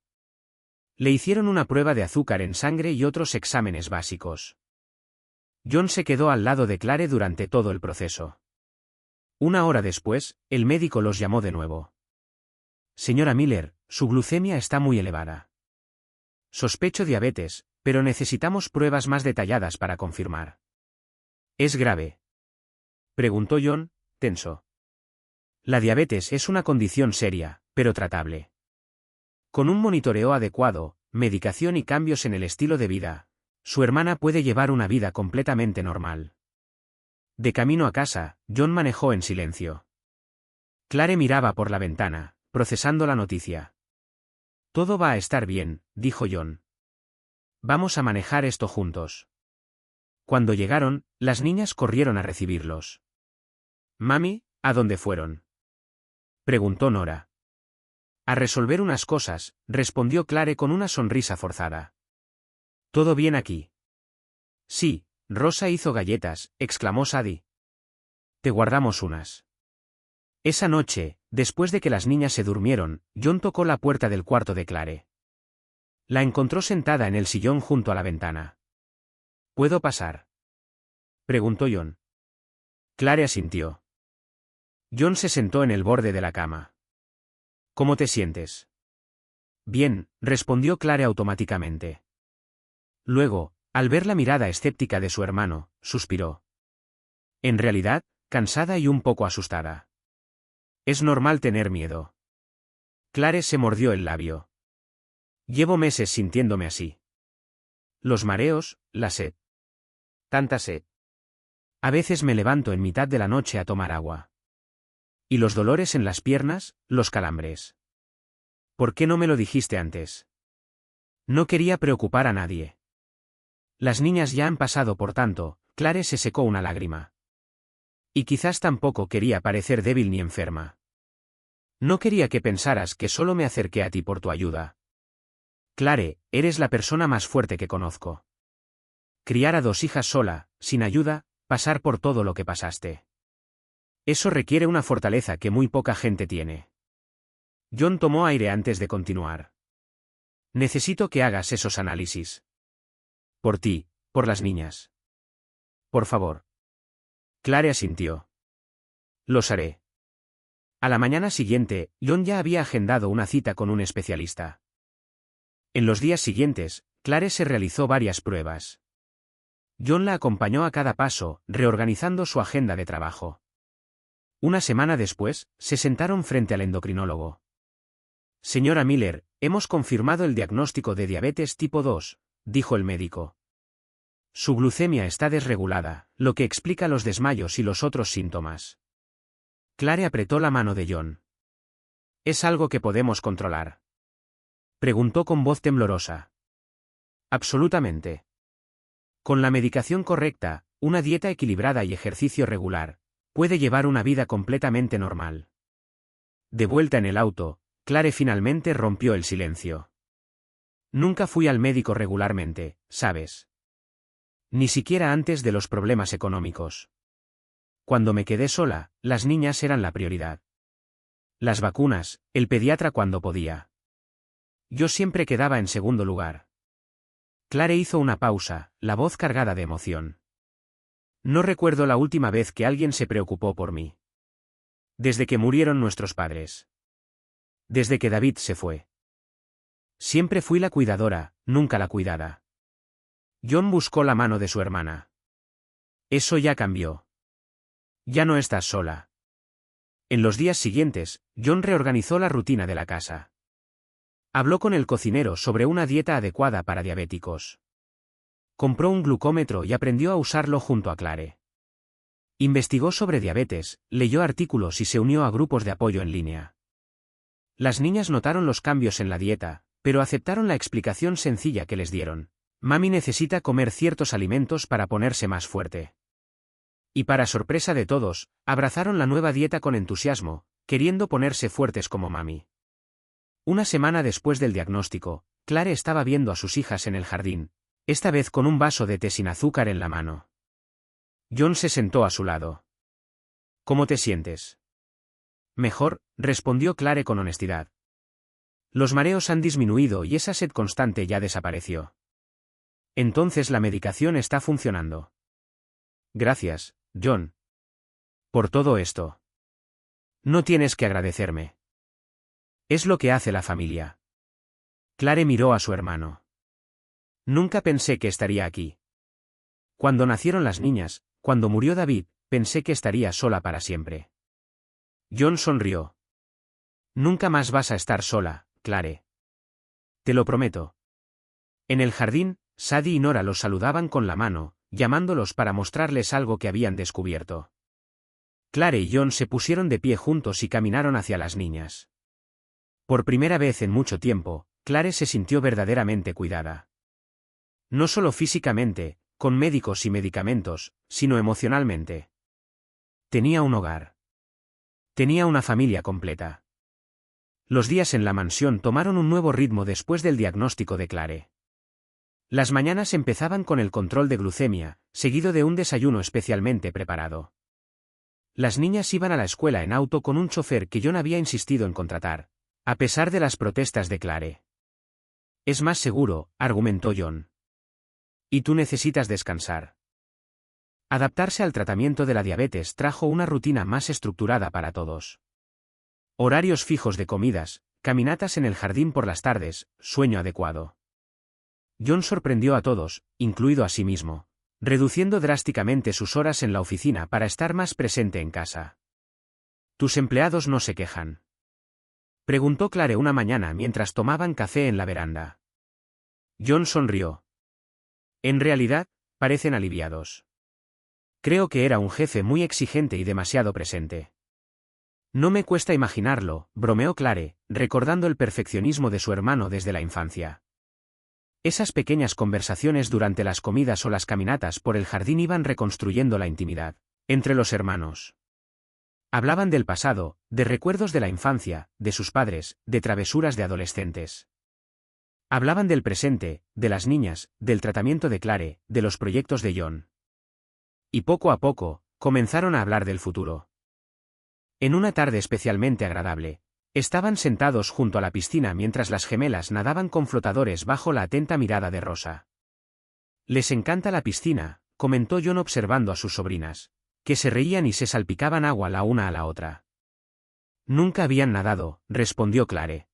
Le hicieron una prueba de azúcar en sangre y otros exámenes básicos. John se quedó al lado de Clare durante todo el proceso. 1 hora después, el médico los llamó de nuevo. Señora Miller, su glucemia está muy elevada. Sospecho diabetes, pero necesitamos pruebas más detalladas para confirmar. ¿Es grave?, preguntó John, tenso. La diabetes es una condición seria, pero tratable. Con un monitoreo adecuado, medicación y cambios en el estilo de vida, su hermana puede llevar una vida completamente normal. De camino a casa, John manejó en silencio. Clare miraba por la ventana, procesando la noticia. Todo va a estar bien, dijo John. Vamos a manejar esto juntos. Cuando llegaron, las niñas corrieron a recibirlos. «Mami, ¿a dónde fueron?», preguntó Nora. «A resolver unas cosas», respondió Clare con una sonrisa forzada. «¿Todo bien aquí?». «Sí, Rosa hizo galletas», exclamó Sadie. «Te guardamos unas». Esa noche, después de que las niñas se durmieron, John tocó la puerta del cuarto de Clare. La encontró sentada en el sillón junto a la ventana. «¿Puedo pasar?», preguntó John. Clare asintió. John se sentó en el borde de la cama. «¿Cómo te sientes?». «Bien», respondió Clare automáticamente. Luego, al ver la mirada escéptica de su hermano, suspiró. En realidad, cansada y un poco asustada. «Es normal tener miedo». Clare se mordió el labio. «Llevo meses sintiéndome así. Los mareos, la sed. Tanta sed. A veces me levanto en mitad de la noche a tomar agua. Y los dolores en las piernas, los calambres. ¿Por qué no me lo dijiste antes?». No quería preocupar a nadie. Las niñas ya han pasado por tanto. Clare se secó una lágrima. Y quizás tampoco quería parecer débil ni enferma. No quería que pensaras que solo me acerqué a ti por tu ayuda. Clare, eres la persona más fuerte que conozco. Criar a 2 hijas sola, sin ayuda, pasar por todo lo que pasaste. Eso requiere una fortaleza que muy poca gente tiene. John tomó aire antes de continuar. Necesito que hagas esos análisis. Por ti, por las niñas. Por favor. Clare asintió. Los haré. A la mañana siguiente, John ya había agendado una cita con un especialista. En los días siguientes, Clare se realizó varias pruebas. John la acompañó a cada paso, reorganizando su agenda de trabajo. Una semana después, se sentaron frente al endocrinólogo. «Señora Miller, hemos confirmado el diagnóstico de diabetes tipo 2», dijo el médico. «Su glucemia está desregulada, lo que explica los desmayos y los otros síntomas». Clare apretó la mano de John. «¿Es algo que podemos controlar?», preguntó con voz temblorosa. «Absolutamente. Con la medicación correcta, una dieta equilibrada y ejercicio regular, puede llevar una vida completamente normal». De vuelta en el auto, Clare finalmente rompió el silencio. «Nunca fui al médico regularmente, ¿sabes? Ni siquiera antes de los problemas económicos. Cuando me quedé sola, las niñas eran la prioridad. Las vacunas, el pediatra cuando podía. Yo siempre quedaba en segundo lugar». Clare hizo una pausa, la voz cargada de emoción. «No recuerdo la última vez que alguien se preocupó por mí. Desde que murieron nuestros padres. Desde que David se fue. Siempre fui la cuidadora, nunca la cuidada». John buscó la mano de su hermana. «Eso ya cambió. Ya no estás sola». En los días siguientes, John reorganizó la rutina de la casa. Habló con el cocinero sobre una dieta adecuada para diabéticos. Compró un glucómetro y aprendió a usarlo junto a Clare. Investigó sobre diabetes, leyó artículos y se unió a grupos de apoyo en línea. Las niñas notaron los cambios en la dieta, pero aceptaron la explicación sencilla que les dieron. Mami necesita comer ciertos alimentos para ponerse más fuerte. Y para sorpresa de todos, abrazaron la nueva dieta con entusiasmo, queriendo ponerse fuertes como mami. Una semana después del diagnóstico, Clare estaba viendo a sus hijas en el jardín, esta vez con un vaso de té sin azúcar en la mano. John se sentó a su lado. «¿Cómo te sientes?». «Mejor», respondió Clare con honestidad. «Los mareos han disminuido y esa sed constante ya desapareció». «Entonces la medicación está funcionando». «Gracias, John. Por todo esto». «No tienes que agradecerme». Es lo que hace la familia. Clare miró a su hermano. Nunca pensé que estaría aquí. Cuando nacieron las niñas, cuando murió David, pensé que estaría sola para siempre. John sonrió. Nunca más vas a estar sola, Clare. Te lo prometo. En el jardín, Sadie y Nora los saludaban con la mano, llamándolos para mostrarles algo que habían descubierto. Clare y John se pusieron de pie juntos y caminaron hacia las niñas. Por primera vez en mucho tiempo, Clare se sintió verdaderamente cuidada. No solo físicamente, con médicos y medicamentos, sino emocionalmente. Tenía un hogar. Tenía una familia completa. Los días en la mansión tomaron un nuevo ritmo después del diagnóstico de Clare. Las mañanas empezaban con el control de glucemia, seguido de un desayuno especialmente preparado. Las niñas iban a la escuela en auto con un chofer que John había insistido en contratar, a pesar de las protestas de Clare. Es más seguro, argumentó John. Y tú necesitas descansar. Adaptarse al tratamiento de la diabetes trajo una rutina más estructurada para todos. Horarios fijos de comidas, caminatas en el jardín por las tardes, sueño adecuado. John sorprendió a todos, incluido a sí mismo, reduciendo drásticamente sus horas en la oficina para estar más presente en casa. ¿Tus empleados no se quejan?, preguntó Clare una mañana mientras tomaban café en la veranda. John sonrió. En realidad, parecen aliviados. Creo que era un jefe muy exigente y demasiado presente. No me cuesta imaginarlo, bromeó Clare, recordando el perfeccionismo de su hermano desde la infancia. Esas pequeñas conversaciones durante las comidas o las caminatas por el jardín iban reconstruyendo la intimidad entre los hermanos. Hablaban del pasado, de recuerdos de la infancia, de sus padres, de travesuras de adolescentes. Hablaban del presente, de las niñas, del tratamiento de Clare, de los proyectos de John. Y poco a poco, comenzaron a hablar del futuro. En una tarde especialmente agradable, estaban sentados junto a la piscina mientras las gemelas nadaban con flotadores bajo la atenta mirada de Rosa. Les encanta la piscina, comentó John observando a sus sobrinas, que se reían y se salpicaban agua la una a la otra. Nunca habían nadado, respondió Clare.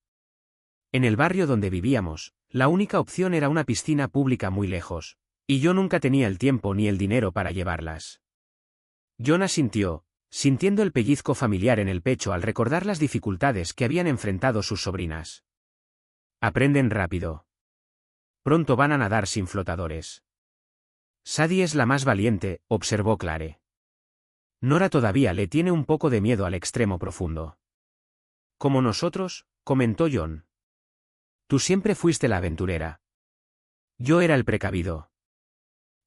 En el barrio donde vivíamos, la única opción era una piscina pública muy lejos, y yo nunca tenía el tiempo ni el dinero para llevarlas. John asintió, sintiendo el pellizco familiar en el pecho al recordar las dificultades que habían enfrentado sus sobrinas. Aprenden rápido. Pronto van a nadar sin flotadores. Sadie es la más valiente, observó Clare. Nora todavía le tiene un poco de miedo al extremo profundo. Como nosotros, comentó John. Tú siempre fuiste la aventurera. Yo era el precavido.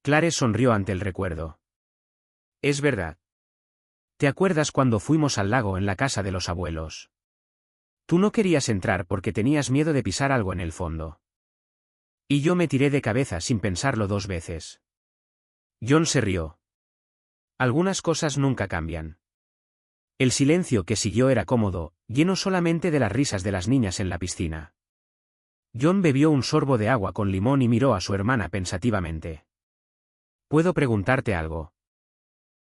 Clare sonrió ante el recuerdo. Es verdad. ¿Te acuerdas cuando fuimos al lago en la casa de los abuelos? Tú no querías entrar porque tenías miedo de pisar algo en el fondo. Y yo me tiré de cabeza sin pensarlo dos veces. John se rió. Algunas cosas nunca cambian. El silencio que siguió era cómodo, lleno solamente de las risas de las niñas en la piscina. John bebió un sorbo de agua con limón y miró a su hermana pensativamente. ¿Puedo preguntarte algo?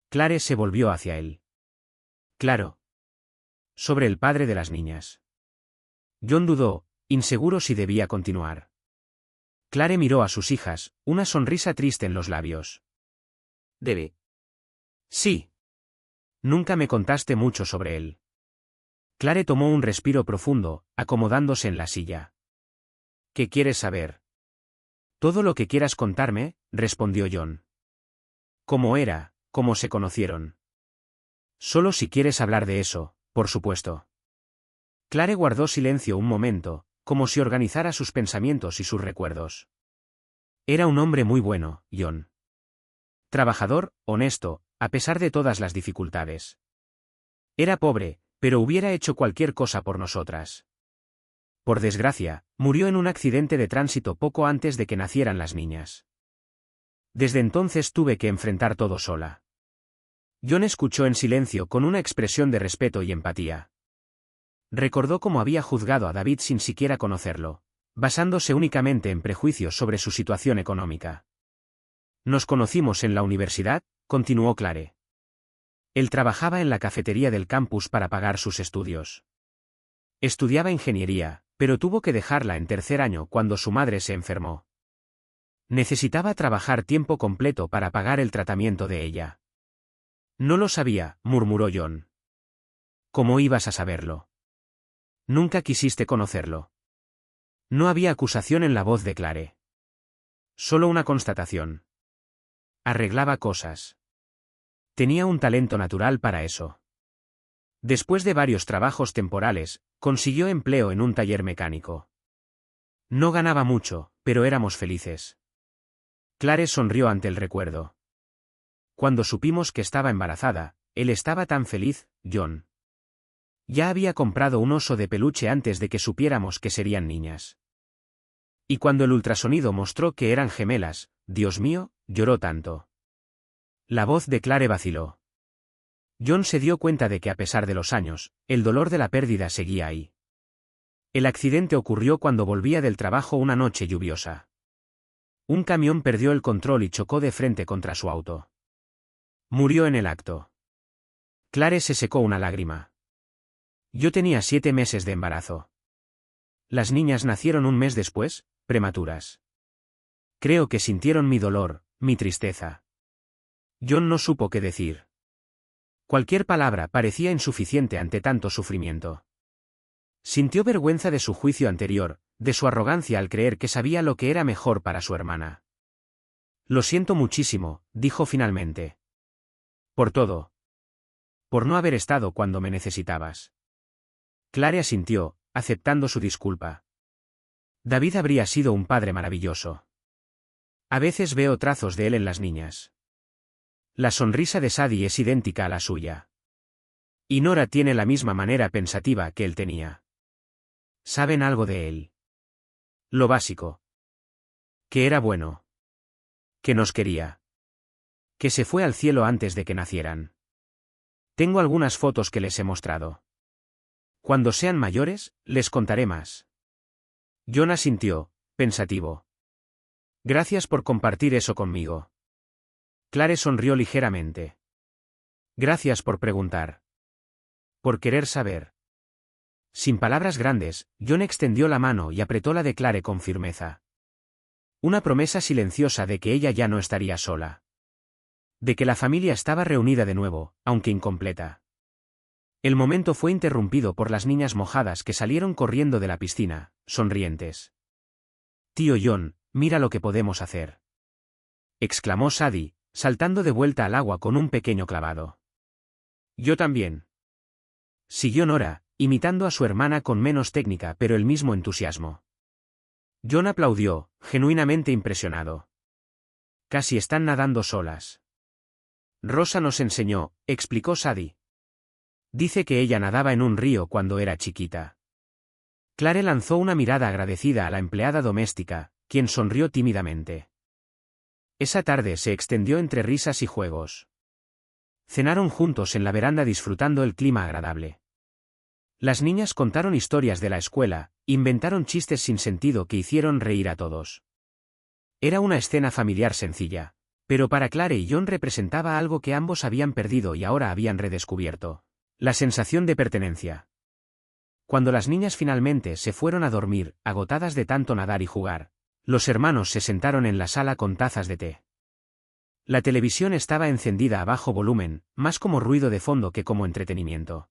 Clare se volvió hacia él. Claro. Sobre el padre de las niñas. John dudó, inseguro si debía continuar. Clare miró a sus hijas, una sonrisa triste en los labios. Debe. Sí. Nunca me contaste mucho sobre él. Clare tomó un respiro profundo, acomodándose en la silla. ¿Qué quieres saber? Todo lo que quieras contarme, respondió John. ¿Cómo era, cómo se conocieron? Solo si quieres hablar de eso, por supuesto. Clare guardó silencio un momento, como si organizara sus pensamientos y sus recuerdos. Era un hombre muy bueno, John. Trabajador, honesto, a pesar de todas las dificultades. Era pobre, pero hubiera hecho cualquier cosa por nosotras. Por desgracia, murió en un accidente de tránsito poco antes de que nacieran las niñas. Desde entonces tuve que enfrentar todo sola. John escuchó en silencio con una expresión de respeto y empatía. Recordó cómo había juzgado a David sin siquiera conocerlo, basándose únicamente en prejuicios sobre su situación económica. Nos conocimos en la universidad, continuó Clare. Él trabajaba en la cafetería del campus para pagar sus estudios. Estudiaba ingeniería, pero tuvo que dejarla en tercer año cuando su madre se enfermó. Necesitaba trabajar tiempo completo para pagar el tratamiento de ella. No lo sabía, murmuró John. ¿Cómo ibas a saberlo? Nunca quisiste conocerlo. No había acusación en la voz de Clare. Solo una constatación. Arreglaba cosas. Tenía un talento natural para eso. Después de varios trabajos temporales, consiguió empleo en un taller mecánico. No ganaba mucho, pero éramos felices. Clare sonrió ante el recuerdo. Cuando supimos que estaba embarazada, él estaba tan feliz, John. Ya había comprado un oso de peluche antes de que supiéramos que serían niñas. Y cuando el ultrasonido mostró que eran gemelas, Dios mío, lloró tanto. La voz de Clare vaciló. John se dio cuenta de que a pesar de los años, el dolor de la pérdida seguía ahí. El accidente ocurrió cuando volvía del trabajo una noche lluviosa. Un camión perdió el control y chocó de frente contra su auto. Murió en el acto. Clare se secó una lágrima. Yo tenía 7 meses de embarazo. Las niñas nacieron un mes después, prematuras. Creo que sintieron mi dolor, mi tristeza. John no supo qué decir. Cualquier palabra parecía insuficiente ante tanto sufrimiento. Sintió vergüenza de su juicio anterior, de su arrogancia al creer que sabía lo que era mejor para su hermana. Lo siento muchísimo, dijo finalmente. Por todo. Por no haber estado cuando me necesitabas. Clare asintió, aceptando su disculpa. David habría sido un padre maravilloso. A veces veo trazos de él en las niñas. La sonrisa de Sadie es idéntica a la suya. Y Nora tiene la misma manera pensativa que él tenía. ¿Saben algo de él? Lo básico. Que era bueno. Que nos quería. Que se fue al cielo antes de que nacieran. Tengo algunas fotos que les he mostrado. Cuando sean mayores, les contaré más. John asintió, pensativo. Gracias por compartir eso conmigo. Clare sonrió ligeramente. Gracias por preguntar. Por querer saber. Sin palabras grandes, John extendió la mano y apretó la de Clare con firmeza. Una promesa silenciosa de que ella ya no estaría sola. De que la familia estaba reunida de nuevo, aunque incompleta. El momento fue interrumpido por las niñas mojadas que salieron corriendo de la piscina, sonrientes. Tío John, mira lo que podemos hacer. Exclamó Sadie, saltando de vuelta al agua con un pequeño clavado. Yo también. Siguió Nora, imitando a su hermana con menos técnica pero el mismo entusiasmo. John aplaudió, genuinamente impresionado. Casi están nadando solas. Rosa nos enseñó, explicó Sadie. Dice que ella nadaba en un río cuando era chiquita. Clare lanzó una mirada agradecida a la empleada doméstica, quien sonrió tímidamente. Esa tarde se extendió entre risas y juegos. Cenaron juntos en la veranda disfrutando el clima agradable. Las niñas contaron historias de la escuela, inventaron chistes sin sentido que hicieron reír a todos. Era una escena familiar sencilla, pero para Clare y John representaba algo que ambos habían perdido y ahora habían redescubierto. La sensación de pertenencia. Cuando las niñas finalmente se fueron a dormir, agotadas de tanto nadar y jugar, los hermanos se sentaron en la sala con tazas de té. La televisión estaba encendida a bajo volumen, más como ruido de fondo que como entretenimiento.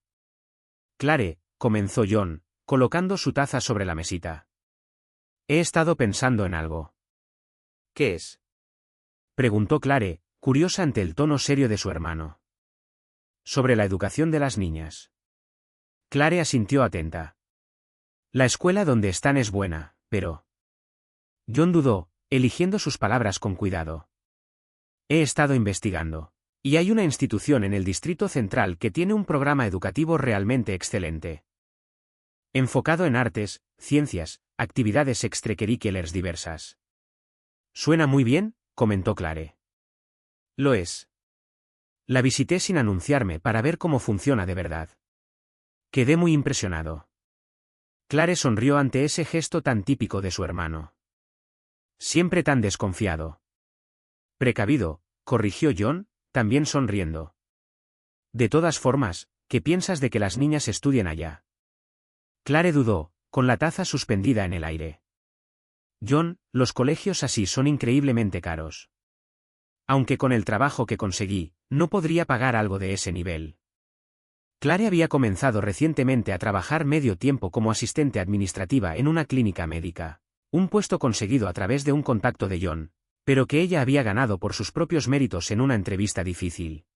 Clare, comenzó John, colocando su taza sobre la mesita. He estado pensando en algo. ¿Qué es? Preguntó Clare, curiosa ante el tono serio de su hermano. Sobre la educación de las niñas. Clare asintió atenta. La escuela donde están es buena, pero... John dudó, eligiendo sus palabras con cuidado. He estado investigando. Y hay una institución en el Distrito Central que tiene un programa educativo realmente excelente. Enfocado en artes, ciencias, actividades extracurriculares diversas. Suena muy bien, comentó Clare. Lo es. La visité sin anunciarme para ver cómo funciona de verdad. Quedé muy impresionado. Clare sonrió ante ese gesto tan típico de su hermano. Siempre tan desconfiado. Precavido, corrigió John, también sonriendo. De todas formas, ¿qué piensas de que las niñas estudien allá? Clare dudó, con la taza suspendida en el aire. John, los colegios así son increíblemente caros. Aunque con el trabajo que conseguí, no podría pagar algo de ese nivel. Clare había comenzado recientemente a trabajar medio tiempo como asistente administrativa en una clínica médica. Un puesto conseguido a través de un contacto de John, pero que ella había ganado por sus propios méritos en una entrevista difícil.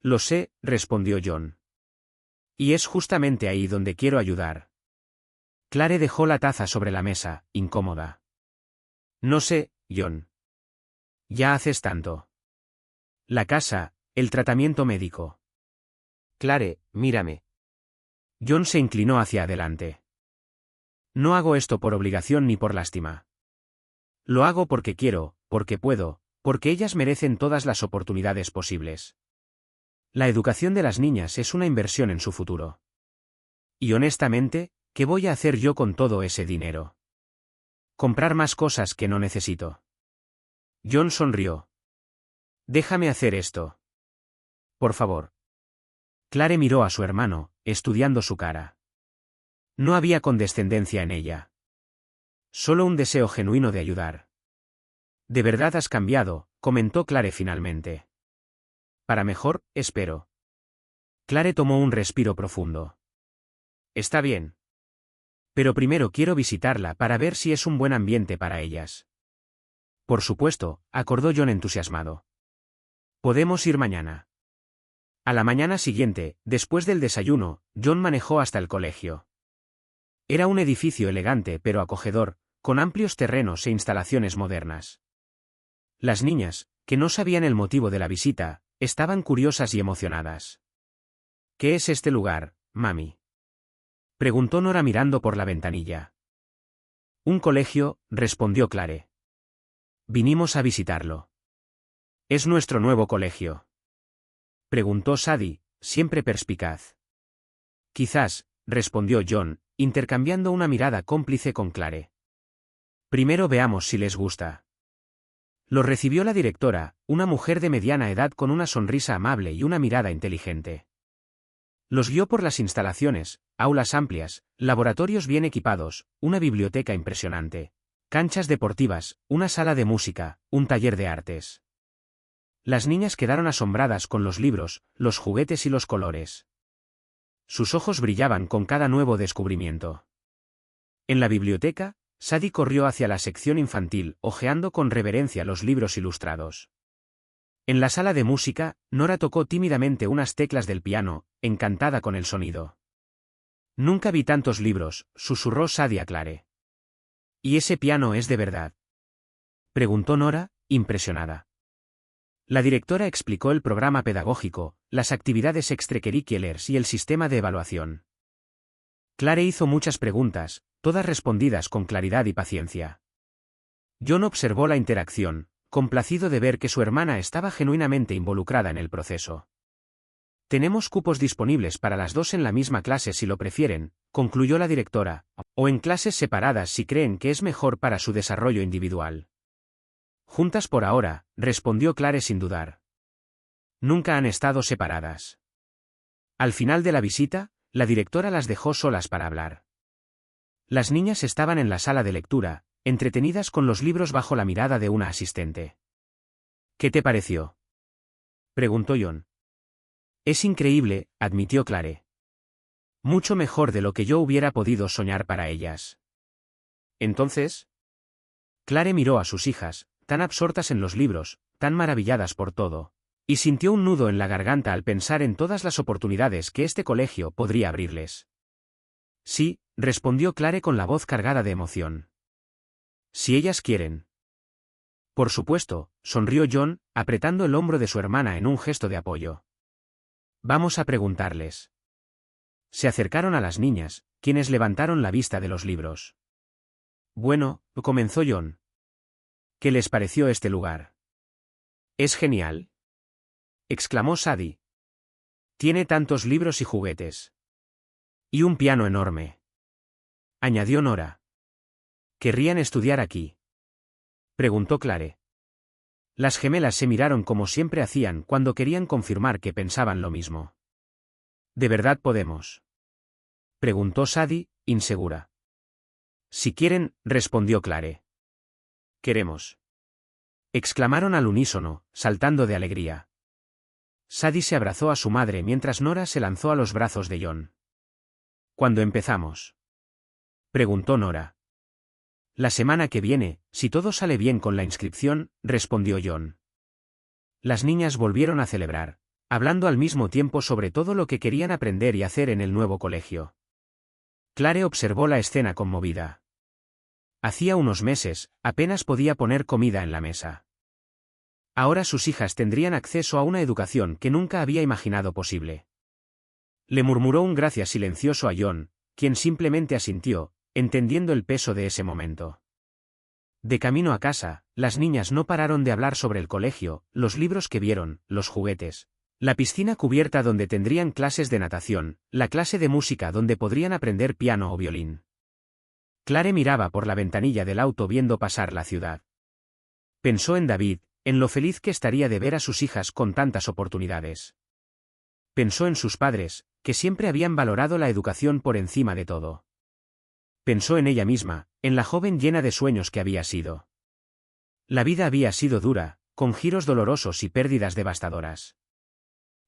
Lo sé, respondió John. Y es justamente ahí donde quiero ayudar. Clare dejó la taza sobre la mesa, incómoda. No sé, John. Ya haces tanto. La casa, el tratamiento médico. Clare, mírame. John se inclinó hacia adelante. No hago esto por obligación ni por lástima. Lo hago porque quiero, porque puedo, porque ellas merecen todas las oportunidades posibles. La educación de las niñas es una inversión en su futuro. Y honestamente, ¿qué voy a hacer yo con todo ese dinero? Comprar más cosas que no necesito. John sonrió. Déjame hacer esto. Por favor. Clare miró a su hermano, estudiando su cara. No había condescendencia en ella. Solo un deseo genuino de ayudar. De verdad has cambiado, comentó Clare finalmente. Para mejor, espero. Clare tomó un respiro profundo. Está bien. Pero primero quiero visitarla para ver si es un buen ambiente para ellas. Por supuesto, acordó John entusiasmado. Podemos ir mañana. A la mañana siguiente, después del desayuno, John manejó hasta el colegio. Era un edificio elegante pero acogedor, con amplios terrenos e instalaciones modernas. Las niñas, que no sabían el motivo de la visita, estaban curiosas y emocionadas. ¿Qué es este lugar, mami?, preguntó Nora mirando por la ventanilla. Un colegio, respondió Clare. Vinimos a visitarlo. ¿Es nuestro nuevo colegio?, preguntó Sadie, siempre perspicaz. Quizás, respondió John, intercambiando una mirada cómplice con Clare. Primero veamos si les gusta. Lo recibió la directora, una mujer de mediana edad con una sonrisa amable y una mirada inteligente. Los guió por las instalaciones, aulas amplias, laboratorios bien equipados, una biblioteca impresionante, canchas deportivas, una sala de música, un taller de artes. Las niñas quedaron asombradas con los libros, los juguetes y los colores. Sus ojos brillaban con cada nuevo descubrimiento. En la biblioteca, Sadie corrió hacia la sección infantil, hojeando con reverencia los libros ilustrados. En la sala de música, Nora tocó tímidamente unas teclas del piano, encantada con el sonido. Nunca vi tantos libros, susurró Sadie a Clare. ¿Y ese piano es de verdad?, preguntó Nora, impresionada. La directora explicó el programa pedagógico, las actividades extracurriculares y el sistema de evaluación. Clare hizo muchas preguntas, todas respondidas con claridad y paciencia. John observó la interacción, complacido de ver que su hermana estaba genuinamente involucrada en el proceso. Tenemos cupos disponibles para las dos en la misma clase si lo prefieren, concluyó la directora, o en clases separadas si creen que es mejor para su desarrollo individual. Juntas por ahora, respondió Clare sin dudar. Nunca han estado separadas. Al final de la visita, la directora las dejó solas para hablar. Las niñas estaban en la sala de lectura, entretenidas con los libros bajo la mirada de una asistente. ¿Qué te pareció?, preguntó John. Es increíble, admitió Clare. Mucho mejor de lo que yo hubiera podido soñar para ellas. Entonces, Clare miró a sus hijas, tan absortas en los libros, tan maravilladas por todo, y sintió un nudo en la garganta al pensar en todas las oportunidades que este colegio podría abrirles. Sí, respondió Clare con la voz cargada de emoción. Si ellas quieren. Por supuesto, sonrió John, apretando el hombro de su hermana en un gesto de apoyo. Vamos a preguntarles. Se acercaron a las niñas, quienes levantaron la vista de los libros. Bueno, comenzó John. ¿Qué les pareció este lugar? Es genial, exclamó Sadie. Tiene tantos libros y juguetes. Y un piano enorme, añadió Nora. ¿Querrían estudiar aquí?, preguntó Clare. Las gemelas se miraron como siempre hacían cuando querían confirmar que pensaban lo mismo. ¿De verdad podemos?, preguntó Sadie, insegura. Si quieren, respondió Clare. Queremos. Exclamaron al unísono, saltando de alegría. Sadie se abrazó a su madre mientras Nora se lanzó a los brazos de John. ¿Cuándo empezamos?, preguntó Nora. La semana que viene, si todo sale bien con la inscripción, respondió John. Las niñas volvieron a celebrar, hablando al mismo tiempo sobre todo lo que querían aprender y hacer en el nuevo colegio. Clare observó la escena conmovida. Hacía unos meses, apenas podía poner comida en la mesa. Ahora sus hijas tendrían acceso a una educación que nunca había imaginado posible. Le murmuró un gracias silencioso a John, quien simplemente asintió, entendiendo el peso de ese momento. De camino a casa, las niñas no pararon de hablar sobre el colegio, los libros que vieron, los juguetes, la piscina cubierta donde tendrían clases de natación, la clase de música donde podrían aprender piano o violín. Clare miraba por la ventanilla del auto viendo pasar la ciudad. Pensó en David, en lo feliz que estaría de ver a sus hijas con tantas oportunidades. Pensó en sus padres, que siempre habían valorado la educación por encima de todo. Pensó en ella misma, en la joven llena de sueños que había sido. La vida había sido dura, con giros dolorosos y pérdidas devastadoras.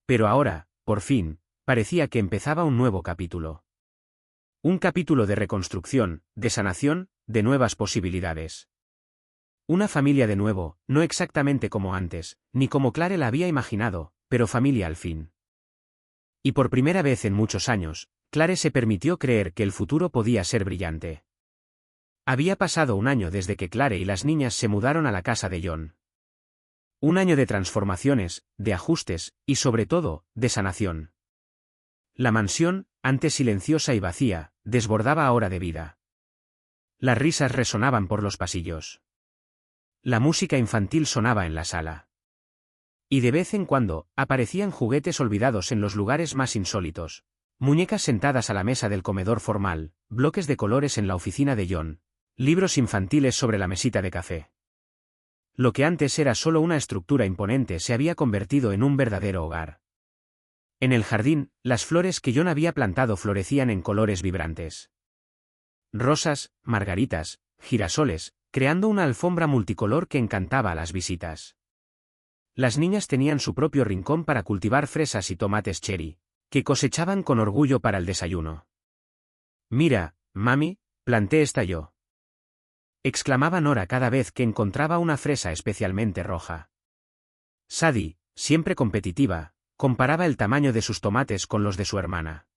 Pero ahora, por fin, parecía que empezaba un nuevo capítulo. Un capítulo de reconstrucción, de sanación, de nuevas posibilidades. Una familia de nuevo, no exactamente como antes, ni como Clare la había imaginado, pero familia al fin. Y por primera vez en muchos años, Clare se permitió creer que el futuro podía ser brillante. Había pasado un año desde que Clare y las niñas se mudaron a la casa de John. Un año de transformaciones, de ajustes, y sobre todo, de sanación. La mansión, antes silenciosa y vacía, desbordaba ahora de vida. Las risas resonaban por los pasillos. La música infantil sonaba en la sala. Y de vez en cuando, aparecían juguetes olvidados en los lugares más insólitos. Muñecas sentadas a la mesa del comedor formal, bloques de colores en la oficina de John, libros infantiles sobre la mesita de café. Lo que antes era solo una estructura imponente se había convertido en un verdadero hogar. En el jardín, las flores que John había plantado florecían en colores vibrantes. Rosas, margaritas, girasoles, creando una alfombra multicolor que encantaba a las visitas. Las niñas tenían su propio rincón para cultivar fresas y tomates cherry, que cosechaban con orgullo para el desayuno. «Mira, mami, planté esta yo», exclamaba Nora cada vez que encontraba una fresa especialmente roja. Sadie, siempre competitiva, comparaba el tamaño de sus tomates con los de su hermana.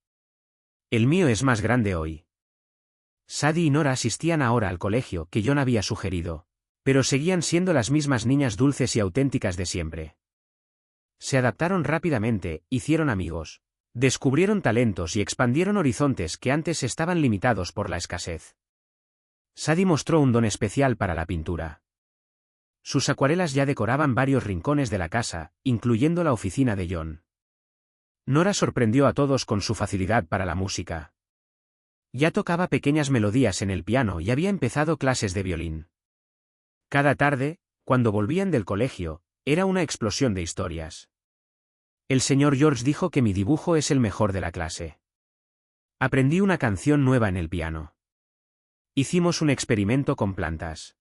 «El mío es más grande hoy». Sadie y Nora asistían ahora al colegio que John había sugerido, pero seguían siendo las mismas niñas dulces y auténticas de siempre. Se adaptaron rápidamente, hicieron amigos, descubrieron talentos y expandieron horizontes que antes estaban limitados por la escasez. Sadie mostró un don especial para la pintura. Sus acuarelas ya decoraban varios rincones de la casa, incluyendo la oficina de John. Nora sorprendió a todos con su facilidad para la música. Ya tocaba pequeñas melodías en el piano y había empezado clases de violín. Cada tarde, cuando volvían del colegio, era una explosión de historias. El señor George dijo que mi dibujo es el mejor de la clase. Aprendí una canción nueva en el piano. Hicimos un experimento con plantas.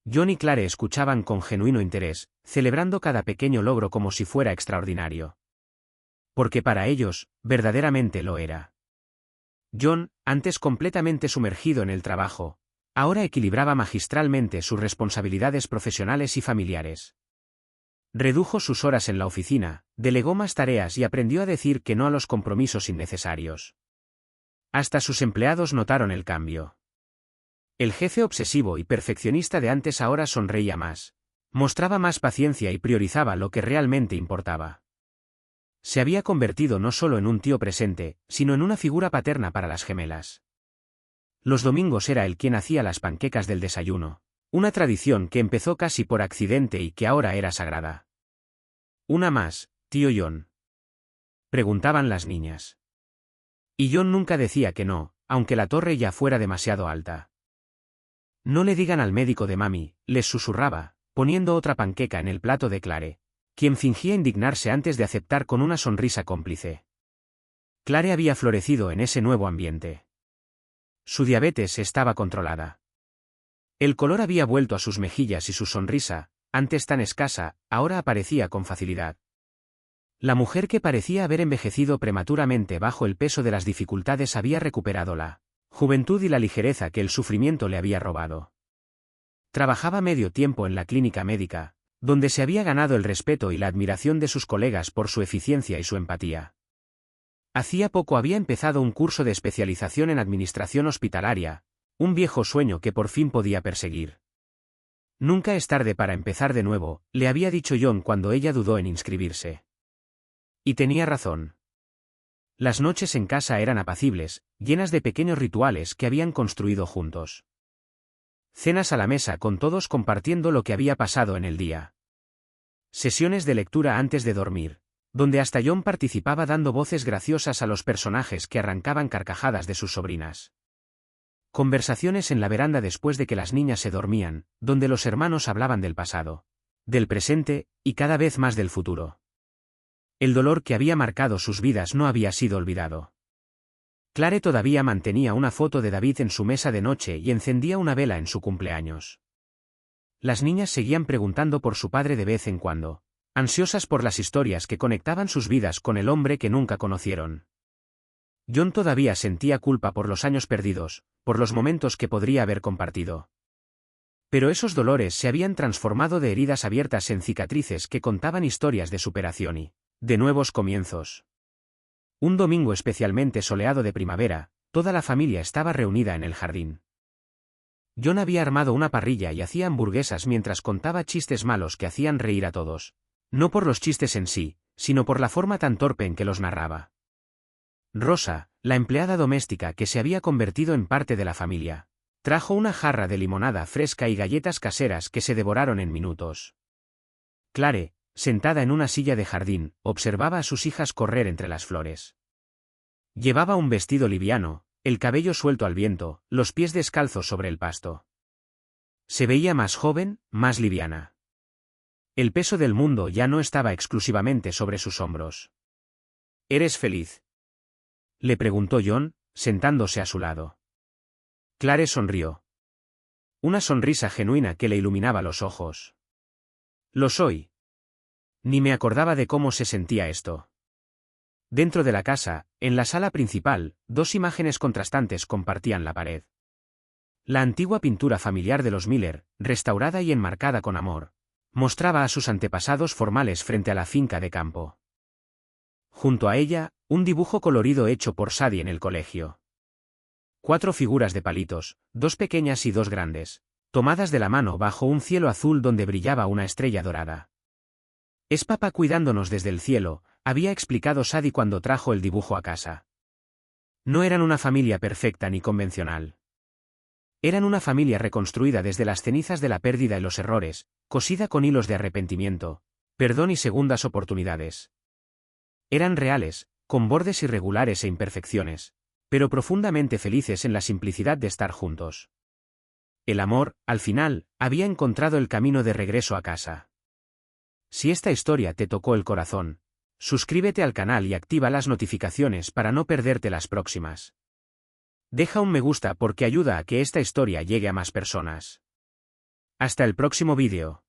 John y Clare escuchaban con genuino interés, celebrando cada pequeño logro como si fuera extraordinario. Porque para ellos, verdaderamente lo era. John, antes completamente sumergido en el trabajo, ahora equilibraba magistralmente sus responsabilidades profesionales y familiares. Redujo sus horas en la oficina, delegó más tareas y aprendió a decir que no a los compromisos innecesarios. Hasta sus empleados notaron el cambio. El jefe obsesivo y perfeccionista de antes ahora sonreía más, mostraba más paciencia y priorizaba lo que realmente importaba. Se había convertido no solo en un tío presente, sino en una figura paterna para las gemelas. Los domingos era él quien hacía las panquecas del desayuno, una tradición que empezó casi por accidente y que ahora era sagrada. «¿Una más, tío John?», preguntaban las niñas. Y John nunca decía que no, aunque la torre ya fuera demasiado alta. «No le digan al médico de mami», les susurraba, poniendo otra panqueca en el plato de Clare, quien fingía indignarse antes de aceptar con una sonrisa cómplice. Clare había florecido en ese nuevo ambiente. Su diabetes estaba controlada. El color había vuelto a sus mejillas y su sonrisa, antes tan escasa, ahora aparecía con facilidad. La mujer que parecía haber envejecido prematuramente bajo el peso de las dificultades había recuperado la juventud y la ligereza que el sufrimiento le había robado. Trabajaba medio tiempo en la clínica médica, donde se había ganado el respeto y la admiración de sus colegas por su eficiencia y su empatía. Hacía poco había empezado un curso de especialización en administración hospitalaria, un viejo sueño que por fin podía perseguir. Nunca es tarde para empezar de nuevo, le había dicho John cuando ella dudó en inscribirse. Y tenía razón. Las noches en casa eran apacibles, llenas de pequeños rituales que habían construido juntos. Cenas a la mesa con todos compartiendo lo que había pasado en el día. Sesiones de lectura antes de dormir, donde hasta John participaba dando voces graciosas a los personajes que arrancaban carcajadas de sus sobrinas. Conversaciones en la veranda después de que las niñas se dormían, donde los hermanos hablaban del pasado, del presente, y cada vez más del futuro. El dolor que había marcado sus vidas no había sido olvidado. Clare todavía mantenía una foto de David en su mesa de noche y encendía una vela en su cumpleaños. Las niñas seguían preguntando por su padre de vez en cuando, ansiosas por las historias que conectaban sus vidas con el hombre que nunca conocieron. John todavía sentía culpa por los años perdidos, por los momentos que podría haber compartido. Pero esos dolores se habían transformado de heridas abiertas en cicatrices que contaban historias de superación y de nuevos comienzos. Un domingo especialmente soleado de primavera, toda la familia estaba reunida en el jardín. John había armado una parrilla y hacía hamburguesas mientras contaba chistes malos que hacían reír a todos, no por los chistes en sí, sino por la forma tan torpe en que los narraba. Rosa, la empleada doméstica que se había convertido en parte de la familia, trajo una jarra de limonada fresca y galletas caseras que se devoraron en minutos. Clare, sentada en una silla de jardín, observaba a sus hijas correr entre las flores. Llevaba un vestido liviano, el cabello suelto al viento, los pies descalzos sobre el pasto. Se veía más joven, más liviana. El peso del mundo ya no estaba exclusivamente sobre sus hombros. ¿Eres feliz?, le preguntó John, sentándose a su lado. Clare sonrió. Una sonrisa genuina que le iluminaba los ojos. Lo soy. Ni me acordaba de cómo se sentía esto. Dentro de la casa, en la sala principal, dos imágenes contrastantes compartían la pared. La antigua pintura familiar de los Miller, restaurada y enmarcada con amor, mostraba a sus antepasados formales frente a la finca de campo. Junto a ella, un dibujo colorido hecho por Sadie en el colegio. 4 figuras de palitos, 2 pequeñas y 2 grandes, tomadas de la mano bajo un cielo azul donde brillaba una estrella dorada. Es papá cuidándonos desde el cielo, había explicado Sadie cuando trajo el dibujo a casa. No eran una familia perfecta ni convencional. Eran una familia reconstruida desde las cenizas de la pérdida y los errores, cosida con hilos de arrepentimiento, perdón y segundas oportunidades. Eran reales, con bordes irregulares e imperfecciones, pero profundamente felices en la simplicidad de estar juntos. El amor, al final, había encontrado el camino de regreso a casa. Si esta historia te tocó el corazón, suscríbete al canal y activa las notificaciones para no perderte las próximas. Deja un me gusta porque ayuda a que esta historia llegue a más personas. Hasta el próximo vídeo.